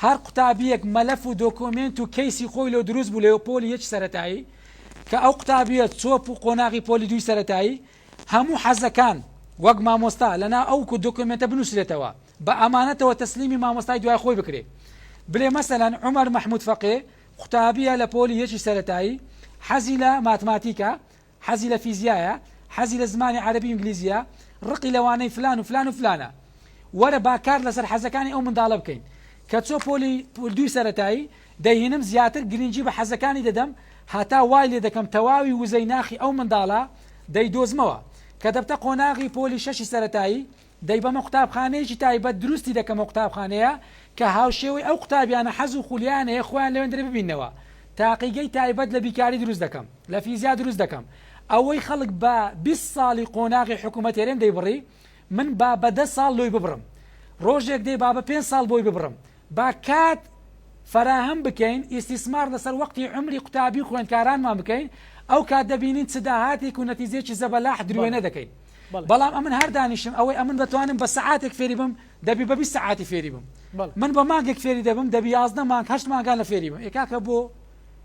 هەر قوتابیەک مەلەف و دۆکۆمنت و کەیسی خۆی لەو دروست بوو لەوە پۆلی 1 سەرەتایی کە ئەو قوتابیەت چۆپ و قۆناغی پۆلی 2 سەرەتایی هەموو حەزەکان وەک مامۆستا لەنا ئەو دۆکۆمنتە بنووسرێتەوە بە ئەمانەتەوە تەسلیمی مامۆستای دوای خۆی بکرێ بلێ مەسەلەن عومەر مەحموود فەقێ قوتابیە لە پۆلی 1 سەرەتایی حەزی لە ماتماتیکە حەزی لە فیزیایە حەزی لە زمانی عەربی ئینگلیزیە ڕقی لەوانەی فلان و فلانە وەرە باکار لەسەر حەزەکانی ئەو منداڵە بکەین کە چۆ پۆلی 2 سەرەتایی دەیهێنم زیاتر گرنگی بە حەزەکانی دەدەم هەتا وای لێ دەکەم تەواوی وزەی ناخی ئەو منداڵە دەیدۆزمەوە کە دەبتە قۆناغی پۆلی 6 سەرەتایی دەی بەمە قوتابخانەیەکی تایبەت دروستی دەکەمە قوتابخانەیە کە هاوشێوەی ئەو قوتابیانە حەز و خولیان هەیە خۆیان لەوێندرە ببینەوە تاقیگەی تایبەت لە بیکاری دروست دەکەم لە فیزیا دروست دەکەم ئەوەی خەڵک بە 20 ساڵی قۆناغی حکوومەت هێرێم دەیبڕی من با بە 10 ساڵ لۆی ببڕم ڕۆژێک دەی با بە 5 ساڵ بۆی ببڕم با کات فراهم بکەین ئیستیسمار لەسەر وەقتی عمری قوتابی خوێندکارانمان بکەین ئەو کات دەبینین چ داهاتێک و نەتیجەیەکی زەبەلاح درێنە دەکەین بەڵام ئەمن هەر دانیشم ئەوەی ئەمن دەتوانم بە سەعاتێک فێری بم دەبی بە 20 سەعاتی فێری بم من بە مانگێک فێری دەبم دەبی 11 مانگ 8 مانگان لە فێری بم ئێکاکە بۆ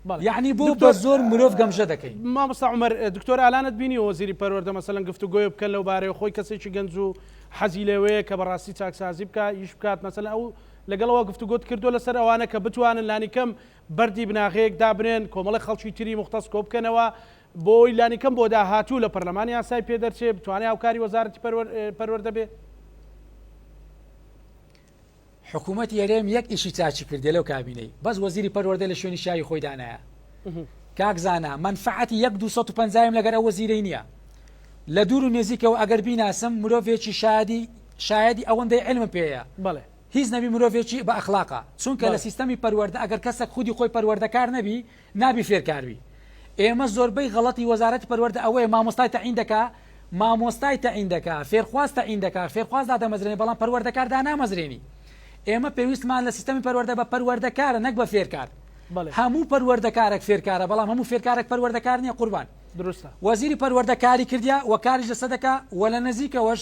یعنی بۆ بە زۆر مرۆڤ گەمژە دەکەین مامۆستا عومەر دکتۆر ئالانت بینی وەزیری پەروەردە مەسەلەن گفتوگۆی بکەن لەو بارەیە خۆی کەسێکی گەنج و حەزی لەوەیە کە بەڕاستی چاکسازی بکە ئیش بکات مەسەلەن ئەو لەگەڵەوە گفتوگۆت کردو لەسەر ئەوانە کە بتوانن لانیکەم بەردی بناغەیەک دابنێن کۆمەڵی خەڵکی تری مختص کۆ بکەنەوە بۆی لانیکەم بۆ داهاتوو لە پەرلەمانی یاسای پێدەرچێ بتوانێت هاوکاری وەزارەتی پەروەردە بێ حکوومەت یارێم یەک ئیشی چاچی کردێ لەو کابینەی بەس وەزیری پەروەردە لە شوێنی شایی خۆی دانایە کاکزانە منفعەتی 1250 لەگەر ئەو وەزیرەی نییە لە دوور و نێزیکەوە ئەگەر بیناسم مرۆڤێکی شایدی ئەوەندەی علم پێەیە بەڵێ هیچ نەبی مرۆڤێکی بە ئەخلاقا چونکە لە سیستەمی پەروەردە ئەگەر کەسێک خودی خۆی پەروەردەکار نەبی نابی فێرکاربی ئێمە زۆربەی غەڵەتی وەزارەتی پەروەردە ئەوەیە مامۆستای تەعین دەکا فێرخواز تەعین دەکا فێرخواز دادەمەزرێنی بەڵام پەروەردەکار دانامەزرێنی ئێمە پێویستمان لە سیستەمی پەروەردە بە پەروەردەکارە نەک بە فێرکار هەموو پەروەردەکارێک فێرکارە بەڵام هەموو فێرکارێک پەروەردەکار نییە قوربان دروستە وەزیری پەروەردەکاری کردیا و کاریش لەسەر دەکا و لە نزیکەوەش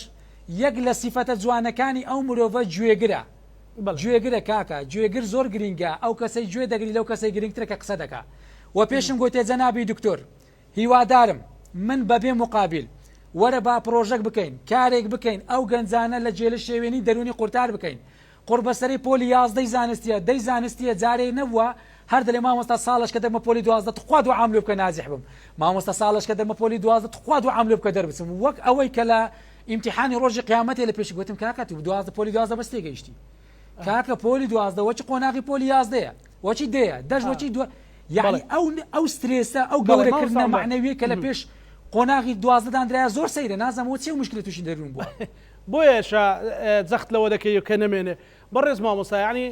یەک لە سیفەتە جوانەکانی ئەو مرۆڤە گوێگرە کاکە گوێگر زۆر گرینگە ئەو کەسەی گوێ دەگری لەو کەسەی گرنگترە کە قسە دەکا و پێشم گوتێ جەنابی دکتۆر هیوادارم من بەبێ مقابل وەرە با پرۆژەک بکەین کارێک بکەین ئەو گەنجانە لە جێلە شێوێنی دەرونی قورتار بکەین قوربەسەری پۆلی 11 زانستیە جارێ نەبووە هەر دەڵێ مامۆستا ساڵش کە دەمە پۆلی 12 تخوا دوو عاملێ بکە نازیح بم مامۆستا ساڵش کە دەمە پۆلی 12 تخوا دوو عاملێ بکە دەربچم وەک ئەوەی کە لە ئیمتیحانی ڕۆژی قیامەتێ لە پێش گوتم کاکە تو 12 پۆلی 12 بەس تێگەیشتی کاکە پۆلی 12 وەچی قۆناغی پۆلی 11 وەچی دەیە دەژ وەچی یعنی ئەو سترێسە ئەو گەورەکردنە معنەویە کە لە پێش قۆناغی 12 دانرایە زۆر سەیرە نازانم چی مشکلە تووشی دەروون بووە بۆیەشە جەخت لەوە دەکەی کە نەمێنێ بەڕێز مامۆستا یعنی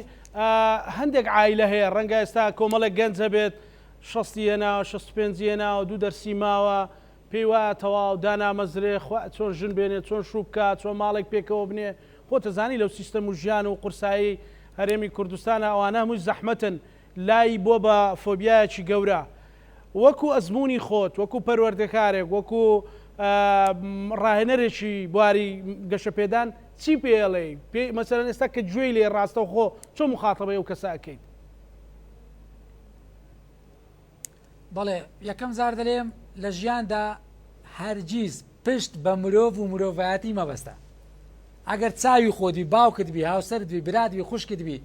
هەندێک عایلە هەیە ڕەنگە ئێستا کۆمەڵێک گەنج هەبێت 65 65 دوو دەرسی ماوە پێی وایە تەواو دانامەزرێ چۆن ژن بێنێت چۆن شوو بکات چۆن ماڵێک پێکەوە بنێ خۆتەزانی لەو سیستەم و ژیان و قورسایی هەرێمی کوردستانە ئەوانە هەمووی زەحمەتن لای بۆ بە فۆبیایەکی گەورە وەکو ئەزمموی خۆت وەکو پەروەردەکارێک وەکو ڕاهێنەرێکی بواری گەشەپێدان چی پێڵێ مەسەرەن ئێستا کە گوێی لێ ڕاستە خۆ چۆن مخاتەبە و کەساکەیت بەڵێ یەکەم زار دەلێم لە ژیاندا هەرگیز پشت بە مرۆڤ و مرۆڤایەتی مەبەستە ئەگەر چاوی خۆدی باوکتبی هاوسەردبی برادبی خوشکتبی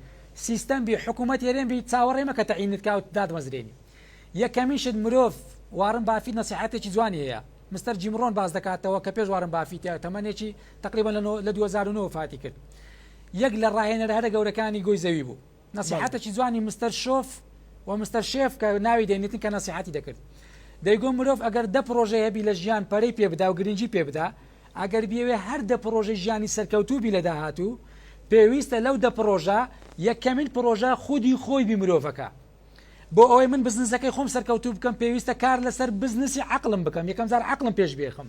سیستەم بی حکوومەت هێرێن بی چاوەڕێ مەکە تەعینت کاوت دادمەزرێنی یەکەمیشت مرۆڤ وارن بافیت نەسیحەتێکی جوانی هەیە مستەر جیمڕۆن باز دەکاتەوە کە پێش وارن بافیتە تەمەنێکی تقریبا لە 2009 فاتی کرد یەک لە ڕاهێنەر هەرە گەورەکانی گۆی زەوی بوو نەسیحەتێکی جوانی مستەر شۆف و مستەر شێف کە ناوی دەێنێتن کە نەسیحەتی دەکرد دەیگۆ مرۆڤ ئەگەر دە پرۆژە هەبی لە ژیان پەرەی پێ بدا و گرنگی پێ بدا ئەگەر بێوێ هەر دە پرۆژەی ژیانی سەرکەوتوبی لە داهاتوو پێویستە لەو دە پرۆژە یەکەمین پرۆژە خودی خۆی بی مرۆڤەکە بۆ ئەوەی من بزنسەکەی خۆم سەرکەوتوو بکەم پێویستە کار لەسەر بزنسی عقلم بکەم یەکەم زار عقلم پێش بێخم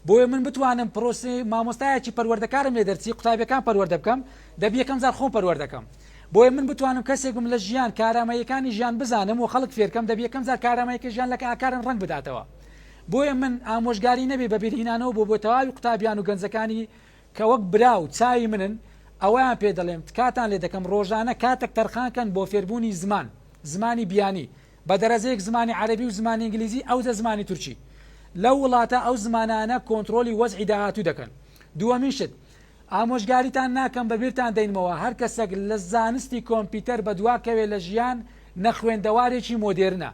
بۆیە من بتوانم پرۆسی مامۆستایەکی پەروەردەکارم لێ دەرچی قوتابیەکان پەروەردە بکەم دەبی یەکەم زار خۆم پەروەردەکەم بۆیە من بتوانم کەسێکم لە ژیان کارامەیەکانی ژیان بزانم و خەڵک فێرکەم دەبی یەکەم زار کارامەیەکی ژیان لە ئاکارن ڕنگ بداتەوە بۆیە من ئامۆژگاری نەبێ بە بیرهینانەوە بۆ تەواوی قوتابیان و گەنجەکانی کە وەک براو چاوی منن ئەویان پێ دەڵێم کاتان لێ دەکەم ڕۆژانە کاتێک تەرخانکەن بۆ فێربوونی زمانی بیانی بە دەرەزەیەک زمانی عەرەبی و زمانی ئینگلیزی ئەو زمانی تورکی لەو وڵاتە ئەو زمانانە کۆنتترۆلی وەزعی داهاتوو دەکەن دووەمیشت ئامۆژگاریتان ناکەم بەبیرتان دەینمەوە هەر کەسێک لە زانستی کۆمپیوتەر بە دواکەوێ لە ژیان نەخوێندەوارێکی مۆدێرنە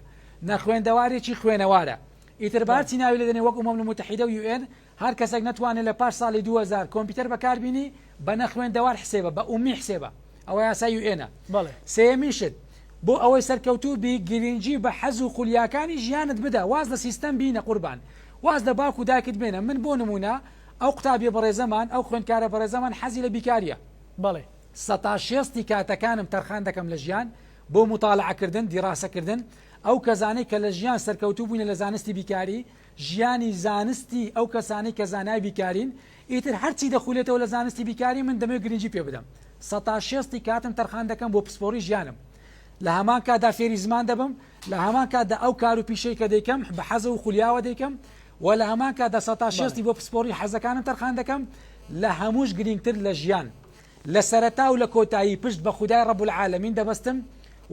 نەخوێندەوارێکی خوێنەوارە ئیتر باچی ناوی لە دەنێ وەک ئومەم متحیدە و UN هەر کەسێک نتوانێت لە پاش ساڵی 2000 کۆمپیوتەر بەکاربینی بە نەخوێندەوار حسێبە بە ئومی حسێبە ئەوە یاسای UN سێمیشت بۆ ئەوەی سەرکەوتوو بی گرنگی بە حەز و خولیاکانی ژیانت بدە واز لە سیستەم بینە قوربان واز لە باوک و دایکت بێنە من بۆ نمونە ئەو قوتابیە بەڕێزەمان ئەو خوێندکارە بەڕێزەمان حەزی لە بیکاریە بەڵێ 160 کاتەکانم تەرخان دەکەم لە ژیان بۆ مطالعەکردن دیڕاستەکردن ئەو کەزانەی کە لە ژیان سەرکەوتوو بووینە لە زانستی بیکاری ژیانی زانستی ئەو کەسانەی کە زانای بیکارین ئیتر هەرچی دەخولێتەوە لە زانستی بیکاری من دەمێ گرنگی پێ بدەم 160 کاتم تەرخان دەکەم بۆ پسپۆری ژیانم لە هەمان کاتدا فێری زمان دەبم لە هەمان کاتدا ئەو کار و پیشەی کە دەیکەم بە حەزە و خولیاوە دەیکەم و لە هەمان کاتدا 160 بۆ پسپۆری حەزەکانم تەرخان دەکەم لە هەمووش گرنگتر لە ژیان لە سەرەتا و لە کۆتایی پشت بە خودای ڕەب العالەمین دەبەستم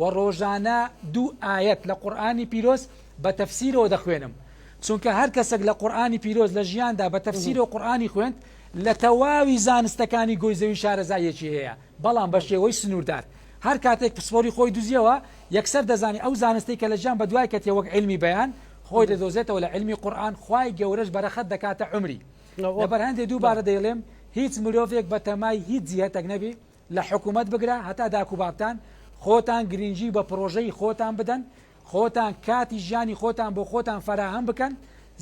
و ڕۆژانە 2 ئاەت لە قورئانی پیرۆز بە تەفسیرەوە دەخوێنم چونکە هەر کەسێک لە قورئانی پیرۆز لە ژیاندا بە تەفسیرەوە قورئانی خوێند لە تەواوی زانستەکانی گۆی زەوی شارەزایەکی هەیە بەڵام بە شێوەی سنووردار هەر کاتێک پسپۆری خۆی دوزیەوە یەکسەر دەزانی ئەو زانستی کە لە ژیان بە دوای کەتێ وەک علمی بەیان خۆی دەدۆزێتەوە لە علمی قورئان خوای گەورەش بەرەخەت دەکاتە عمری لەبەر هەندێ دووبارە دەیڵێم هیچ مرۆڤێک بە تەمای هیچ جیهەتێک نەبی لە حکوومەت بگرە هەتا داکوبابتان خۆتان گرنگی بە پرۆژەی خۆتان بدەن خۆتان کاتی ژیانی خۆتان بۆ خۆتان فراهەم بکەن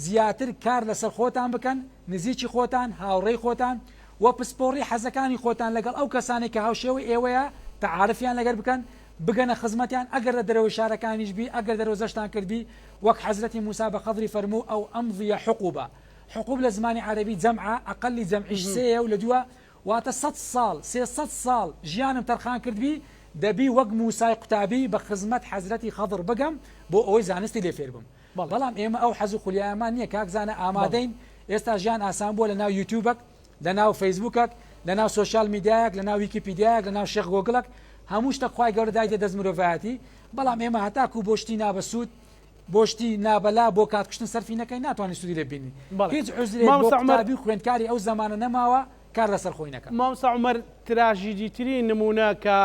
زیاتر کار لەسەر خۆتان بکەن نزیکی خۆتان هاوڕێی خۆتان و پسپۆڕی حەزەکانی خۆتان لەگەڵ ئەو کەسانی کە هاوشێوەی ئێوەیە تعارفیان لەگەر بکەن بگەنە خزمەتیان ئەگەر لە دەرەوەی شارەکانیش بی ئەگەر دەرەوە زەشتان کردبی وەک حەزرەتی موسا بە خەضری فەرموو ئەو ئەمضیە حقوبە حقوب لە زمانی عەرەبی جەمعە ئەقەلی جەمعیش سێیە و لە دووە واتە 100 ساڵ 300 ساڵ ژیانم تەرخان کردبی دەبی وەک موسای قوتابی بە خزمەت حەزرەتی خەضر بگەم بۆ ئەوەی زانستی لێ فێر بم بەڵام ئێمە ئەو حەز و خولیایەمان نییە کاکزانە ئامادەین ئێستا ژیان ئاسان بووە لە ناو یوتیوبەک لە ناو فەیسبووکەک لە ناو سۆشیال میدیایەک لە ناو ویکیپیدیایەک لە ناو شێخ گۆگڵک هەموو شتە خوای گەورە دایتە دەست مرۆڤایەتی بەڵام ئێمە هەتاکو بۆشتی نابەسوود بۆشتی نابەلا بۆ کاتکشتن سەرفی نەکەی ناتوانانی سوودی لێ بینی هیچ عوزرێک بۆ قوتابی خوێندکاری ئەو زمانە نەماوە کار لەسەر خۆی نەکەم مامۆستا عومەر تراژیدیترین نمونە کە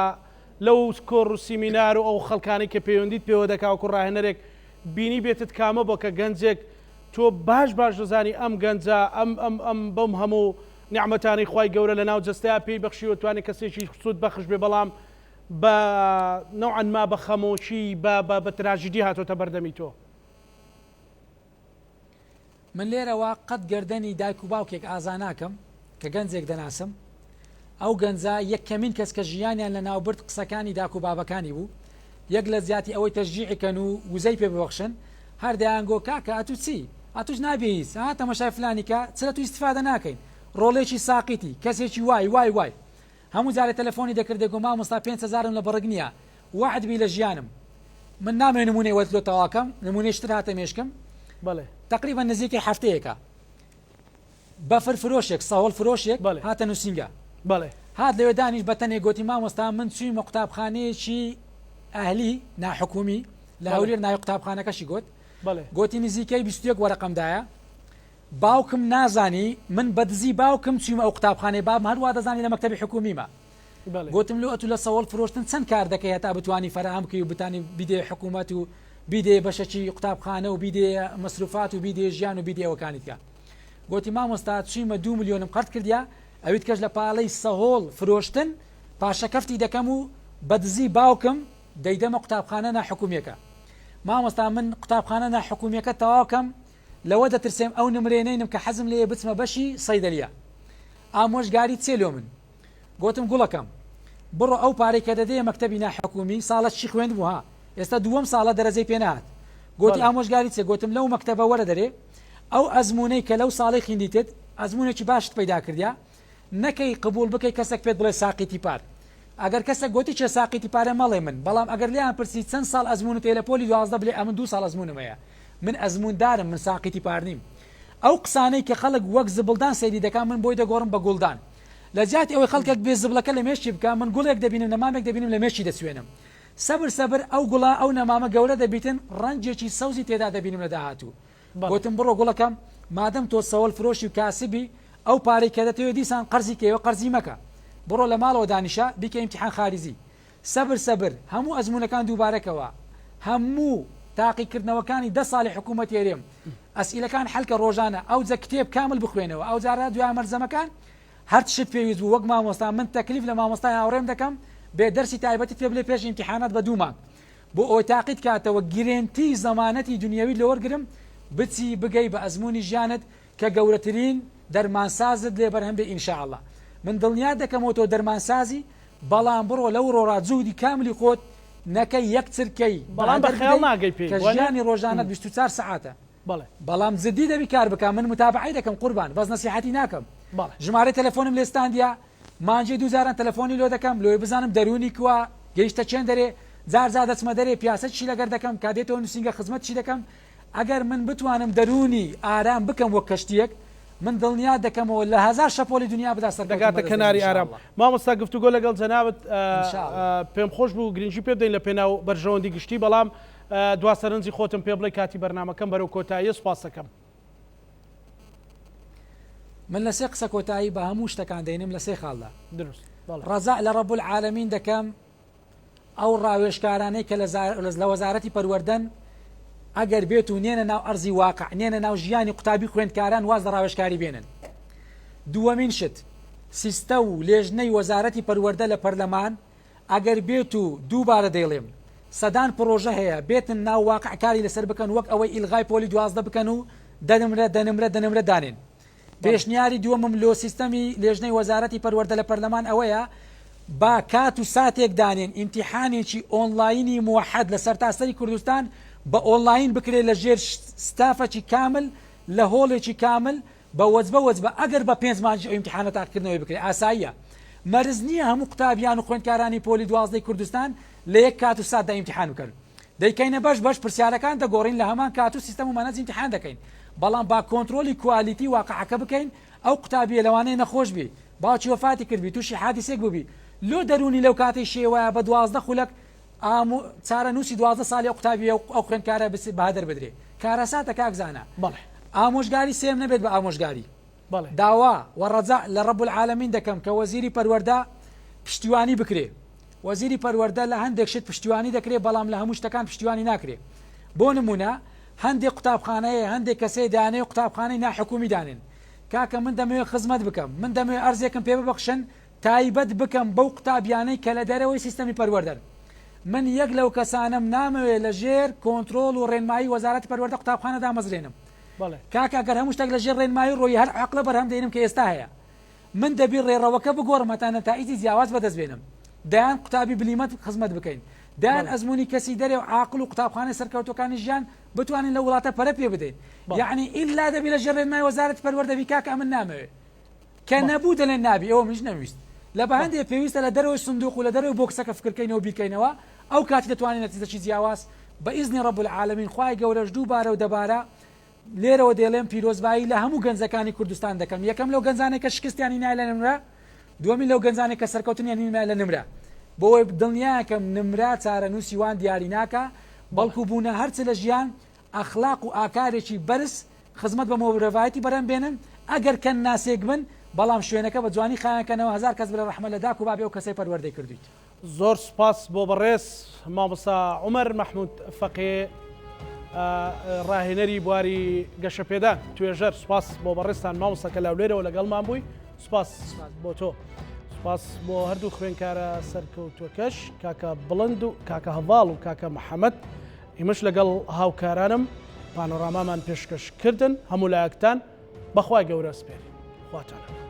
لەو کۆڕ و سیمینار و ئەو خەڵکانی کە پەیوەندیت پێوە دەکا وەکو ڕاهێنەرێک بینی بێتت کامە بۆ کە گەنجێک تۆ باش دەزانی ئەم گەنجە ئەم بەم هەموو نیعمەتانی خوای گەورە لە ناو جەستەیە پێی بەخشیوە توانێت کەسێکی سوود بەخش بێ بەڵام بە نوعاً ما بە خەمۆکی بە تراژیدی هاتۆتە بەردەمی تۆ من لێرەوە قەت گەردەنی دایک و باوکێک ئازا ناکەم کە گەنجێک دەناسم ئەو گەنجە یەک کەمین کەس کە ژیانیان لە ناوبرد قسەکانی داک و بابەکانی بوو یەک لە زیاتی ئەوەی تەشجیعکەن و وزەی پێ ببەخشن هەردەیانگۆ کاکە ئەتو چی ئەتوش نابێیت تەماشای فلانیکە چرە تو ئیسفادە ناکەین ڕۆڵێکی ساقیتی کەسێکی وای هەموو جارێ تەلەفۆنی دەکردێک و مامۆستا 5,000 لە بەڕگ نییە وعد بی لە ژیانم من نامێ نمونەی وەتلۆ تەواکەم نمونێشتر هاتە مێشکم بەڵێ تقریبا نزیکەی هەفتەیەکە بەفر فرۆشێک ساوڵ فرۆشێک هاتە نووسنگە بەڵێ هات لەوێ دانیش بەتەنێ گوتی مامۆستا من چوویمە قوتابخانەیەکی ئەهلی ناحکومی لە هەولێر ناوی قوتابخانەکەشی گوتی نزیکەی 21 وەرەقەمدایە باوکم نازانی من بەدزی باوکم چوویمە ئەو قوتابخانەی بام هەروە دەزانی لە مەکتەبی حکومیمە گوتم لۆ ئەتو لە سەوڵ فرۆشتن چەند کار دەکەی هەتا بتوانی فەرهەم بکەی و بتانی بیدێ حکوومەت و بیدێ بەشەکی قوتابخانە و بیدێ مەسروفات و بیدێ ژیان و بیدێ ئەوەکانی تکە گوتی مامۆستا چوویمە 2 ملیۆنم قەرت کردیا ئەویت کەش لە پاڵەی سەهۆڵ فرۆشتن پاشەکەفتی دەکەم و بەدزی باوکم دەیدەمە قوتابخانە ناحکومیەکە مامۆستا من قوتابخانە ناحکومیەکە تەواوکەم لەوە دەترسێم ئەو نمرێنەینم کە حەزم لێ بچمە بەشی سەیدەلیە ئامۆژگاری چێلۆ من گوتم گوڵەکەم بڕۆ ئەو پارەی کە دەدەیە مەکتەبی ناحکومی ساڵە چی خوێند بوو ها ئێستا دووەم ساڵە دەرەجەی پێ نهات گوتی ئامۆژگاری چێ گوتم لەو مەکتەبە وەرە دەرێ ئەو ئەزمونەی کە لەو ساڵی خوێندیتت ئەزمونێکی باشت پەیدا کردیا نەکەی قبول بکەی کەسێک پێت بڵێ ساقیتی پار ئەگەر کەسێک گوتی چێ ساقیتی پارە مەڵێ من بەڵام ئەگەر لیان پرسی چەند ساڵ ئەزمونت لە پۆلی 12 بڵێ ئەمن 2 ساڵ ئەزمونمەیە من ئەزموندارم من ساقیتی پار نیم ئەو قسانەی کە خەڵک وەک زبڵدان سەیری دەکات من بۆی دەگۆڕم بە گوڵدان لە جاتی ئەوەی خەڵکێک بێ زبڵەکە لە مێشی بکە من گوڵێک دەبینم نەمامێک دەبینم لە مێشی دەسوێنم سەبر ئەو گوڵا ئەو نەمامە گەورە دەبیتن ڕەنجێکی سەوزی تێدا دەبینم لە داهاتوو گوتم بڕۆ گوڵەکەم مادەم تۆ سەوڵ فرۆشی و کاسبی ئەو پارەی کە دەتەوێت دیسان قەرزی کێوە قەرزی مەکە بڕۆ لە ماڵەوە دانیشە بیکە ئیمتیحان خارجی سەبر هەموو ئەزمونەکان دووبارەکەوە هەموو تاقیکردنەوەکانی 10 ساڵی حکوومەت هێرێم ئەسئیلەکان حەلکە ڕۆژانە ئەو جە کتێب کامل بخوێنەوە ئەو جارە دوای مەرزەمەکان هەر شت پێویست بوو وەک مامۆستا من تەکلیف لە مامۆستای هاوڕێم دەکەم بێ دەرسی تایبەتی پێ بڵێ پێش ئیمتیحانات بە 2 مانگ بۆ ئەوەی تاقیت کاتەوە گرێنتی زەمانەتی دنیاوی لەوەرگرم بچی بگەی بە ئەزمموی ژیانت کە گەورەترین دەرمانسازت لێ بەرهەم بێ ئینشاءالله من دڵنیا دەکەمەوە تۆ دەرمانسازی بەڵام بڕۆ لەو ڕۆڕا جوودی کاملی خۆت نەکەی یەک چرکەی بەڵام بە خەیاڵ ناگەی پێی کە ژیانی ڕۆژانە 24 ساعاتە بەڵام زدی دەبی کار بکە من متابعی دەکەم قوربان بەس نەسیحەتی ناکەم ژمارە تەلەفۆنم لێستاندیا مانجێ دووزاران تەلەفۆنی لۆ دەکەم لۆی بزانم دەرونی کووە گەیشتە چێن دەرێ جار دەچمە دەرێ پیاسە چی لەگەر دەکەم کادێتەوە نووسنگە خزمەت چی دەکەم ئەگەر من بتوانم دەرونی ئارام بکەم وەک کەشتیەک من دڵنیا دەکەمەوە لە 1000 شەپۆلی دنیا بدا سەردەگاتە کەناری ئارام مامۆستا گفتوگۆ لەگەڵ جەنابەت پێم خۆش بوو گرنگی پێ بدەین لە پێناو بەرژەوەندی گشتی بەڵام دواسەرنجی خۆتم پێ بڵێ کاتی بەرنامەکەم بەرەو کۆتاییە سوپاس دەکەم من لە سێ قسە کۆتایی بە هەموو شتەکان دەینم لە سێ خاڵدا دروست ڕەزا لە ڕەب العالەمین دەکەم ئەو ڕاوێژکارانەی کە لە وەزارەتی پەروەردەن ئەگەر بێت و نێنە ناو ئەرزی واقع نێنە ناو ژیانی قوتابی خوێندکاران واز لە ڕاوێژکاری بێنن دووەمین شت سیستە و لێژنەی وەزارەتی پەروەردە لە پەرلەمان ئەگەر بێت و دووبارە دەیڵێم سەدان پرۆژە هەیە بێتن ناو واقعکاری لەسەر بکەن وەک ئەوەی ئیلغای پۆلی 12 بکەن و دەنمرە دانێن پێشنیاری دووەمم لۆ سیستەمی لێژنەی وەزارەتی پەروەردە لە پەرلەمان ئەوەیە با کات و ساتێک دانێن ئیمتیحانێکی ئۆنلاینی موحەد لە سەرتاسەری کوردستان بە ئۆنلاین بکرێت لە ژێر ستافەکی کامل لە هۆڵێکی کامل بە وەجبە ئەگەر بە 5 مانگ ئیمتیحانە تاقیکردنەوەی بکرێت ئاساییە مەرز نییە هەموو قوتابیان و خوێندکارانی پۆلی 12 کوردستان لە یەک کات و ساتدا ئیمتیحان بکەن دەیکەینە بەش پرسیارەکان دەگۆڕین لە هەمان کات و سیستەم و مانەج ئیمتیحان دەکەین بەڵام با کۆنتترۆلی کوالیتی واقعەکە بکەین ئەو قوتابیە لەوانەیە نەخۆش بی باوکی وەفاتی کردبی تووشی حادیسێک بووبی لۆ دەرونی لەو کاتی شێوەیە بە 12 خولەک چارە نووسی 12 ساڵی قوتابی ئەو خوێندکارە بەهادەر بدرێ کارەساتە کاکزانە ئامۆژگاری سێم نەبێت بە ئامۆژگاری داوا وەڕەجا لە ڕەب العالەمین دەکەم کە وەزیری پەروەردە پشتیوانی بکرێ وەزیری پەروەردە لە هەندێک شت پشتیوانی دەکرێت بەڵام لە هەموو شتەکان پشتیوانی ناکرێت بۆ نمونە هەندێک قوتابخانەیە هەندێک کەسەی دانێ قوتابخانەی ناحکومی دانێن کاکە من دەمەوێت خزمەت بکەم من دەمەوێت ئەرزێکم پێ ببەخشن تایبەت بکەم بەو قوتابیانەی کە لە دەرەوەی سیستەمی پەروەردەن من یەک لەو کەسانم نامەوێت لە ژێر کۆنتترۆل و ڕێنمایی وەزارەتی پەروەردە قوتابخانە دامەزرێنم کاکە گەر هەموو شتێک لە ژێر ڕێنمایی ڕۆی هەر عەقڵە بەرهەم دێنم کە ئێستا هەیە من دەبی ڕێڕەوەکە بگۆڕمەتان نەتائیجی جیاواز بەدەستبێنم دایان قوتابی بلیمەت خزمەت بکەین دایان ئەزمموی کەسی دەرێ و عاقل و قوتابخانەی سەرکەوتەکانی ژیان بتوانین لە وڵاتە پەرە پێ بدەین یعنی ئیلا دەبی لە ژێڕێنمای وەزارەتی پەروەردەوی کاکە من نامەوێت کە نەبوو دەڵێن نابی ئەوە منش نەویست لە بەهەندێک پێویستە لە دەرەوەی سندوق و لە دەرەوەی بۆکسەکە فکرکەینەوە بیکەینەوە ئەو کاتی دەتوانین نەتیجەی جیاواز بە ئیزنی ڕەب العالەمین خوای گەورەش دووبارە و دەبارە لێرەوە دێڵێن پیرۆزبایی لە هەموو گەنجەکانی کوردستان دەکەم یەکەم لەو گەنجانێک کە شکستیانی نای لە نمرە دووەمی لەو گەنجانێک کە سەرکەوتنیان نای لە نمرە بۆەوەی دڵنیاکەم نمرە چارەنووسی وان دیاری ناکە بەڵکو بوونە هەرچ لە ژیان ئەخلاق و ئاکارێکی بەرز خزمەت بە مۆرەڤایەتی بەرەم بێنن ئەگەر کەن ناسێک بن بەڵام شوێنەکە بە جوانی خایەنکەنەوە هزار کەس بە ڕەحمە لە داک و بابێ و کەسەی پەروەردەی کردویت زۆر سپاس بۆ بەڕێز مامۆستا عومەر مەحموود فەقێ ڕاهێنەری بواری گەشەپێدان توێژەر سپاس بۆ بەڕێستان مامۆستاکە لاولێرەوە لەگەڵمان بووی سپاس بۆ تۆ سپاس بۆ هەردوو خوێنکارە سەرکەوتووەکەش کاکە بڵند و کاکە هەڤاڵ و کاکە محەممەد ئیمەش لەگەڵ هاوکارانم پانۆرامامان پێشکەش کردن هەموو لایەکتان بەخوای گەورە سپێری خواتانە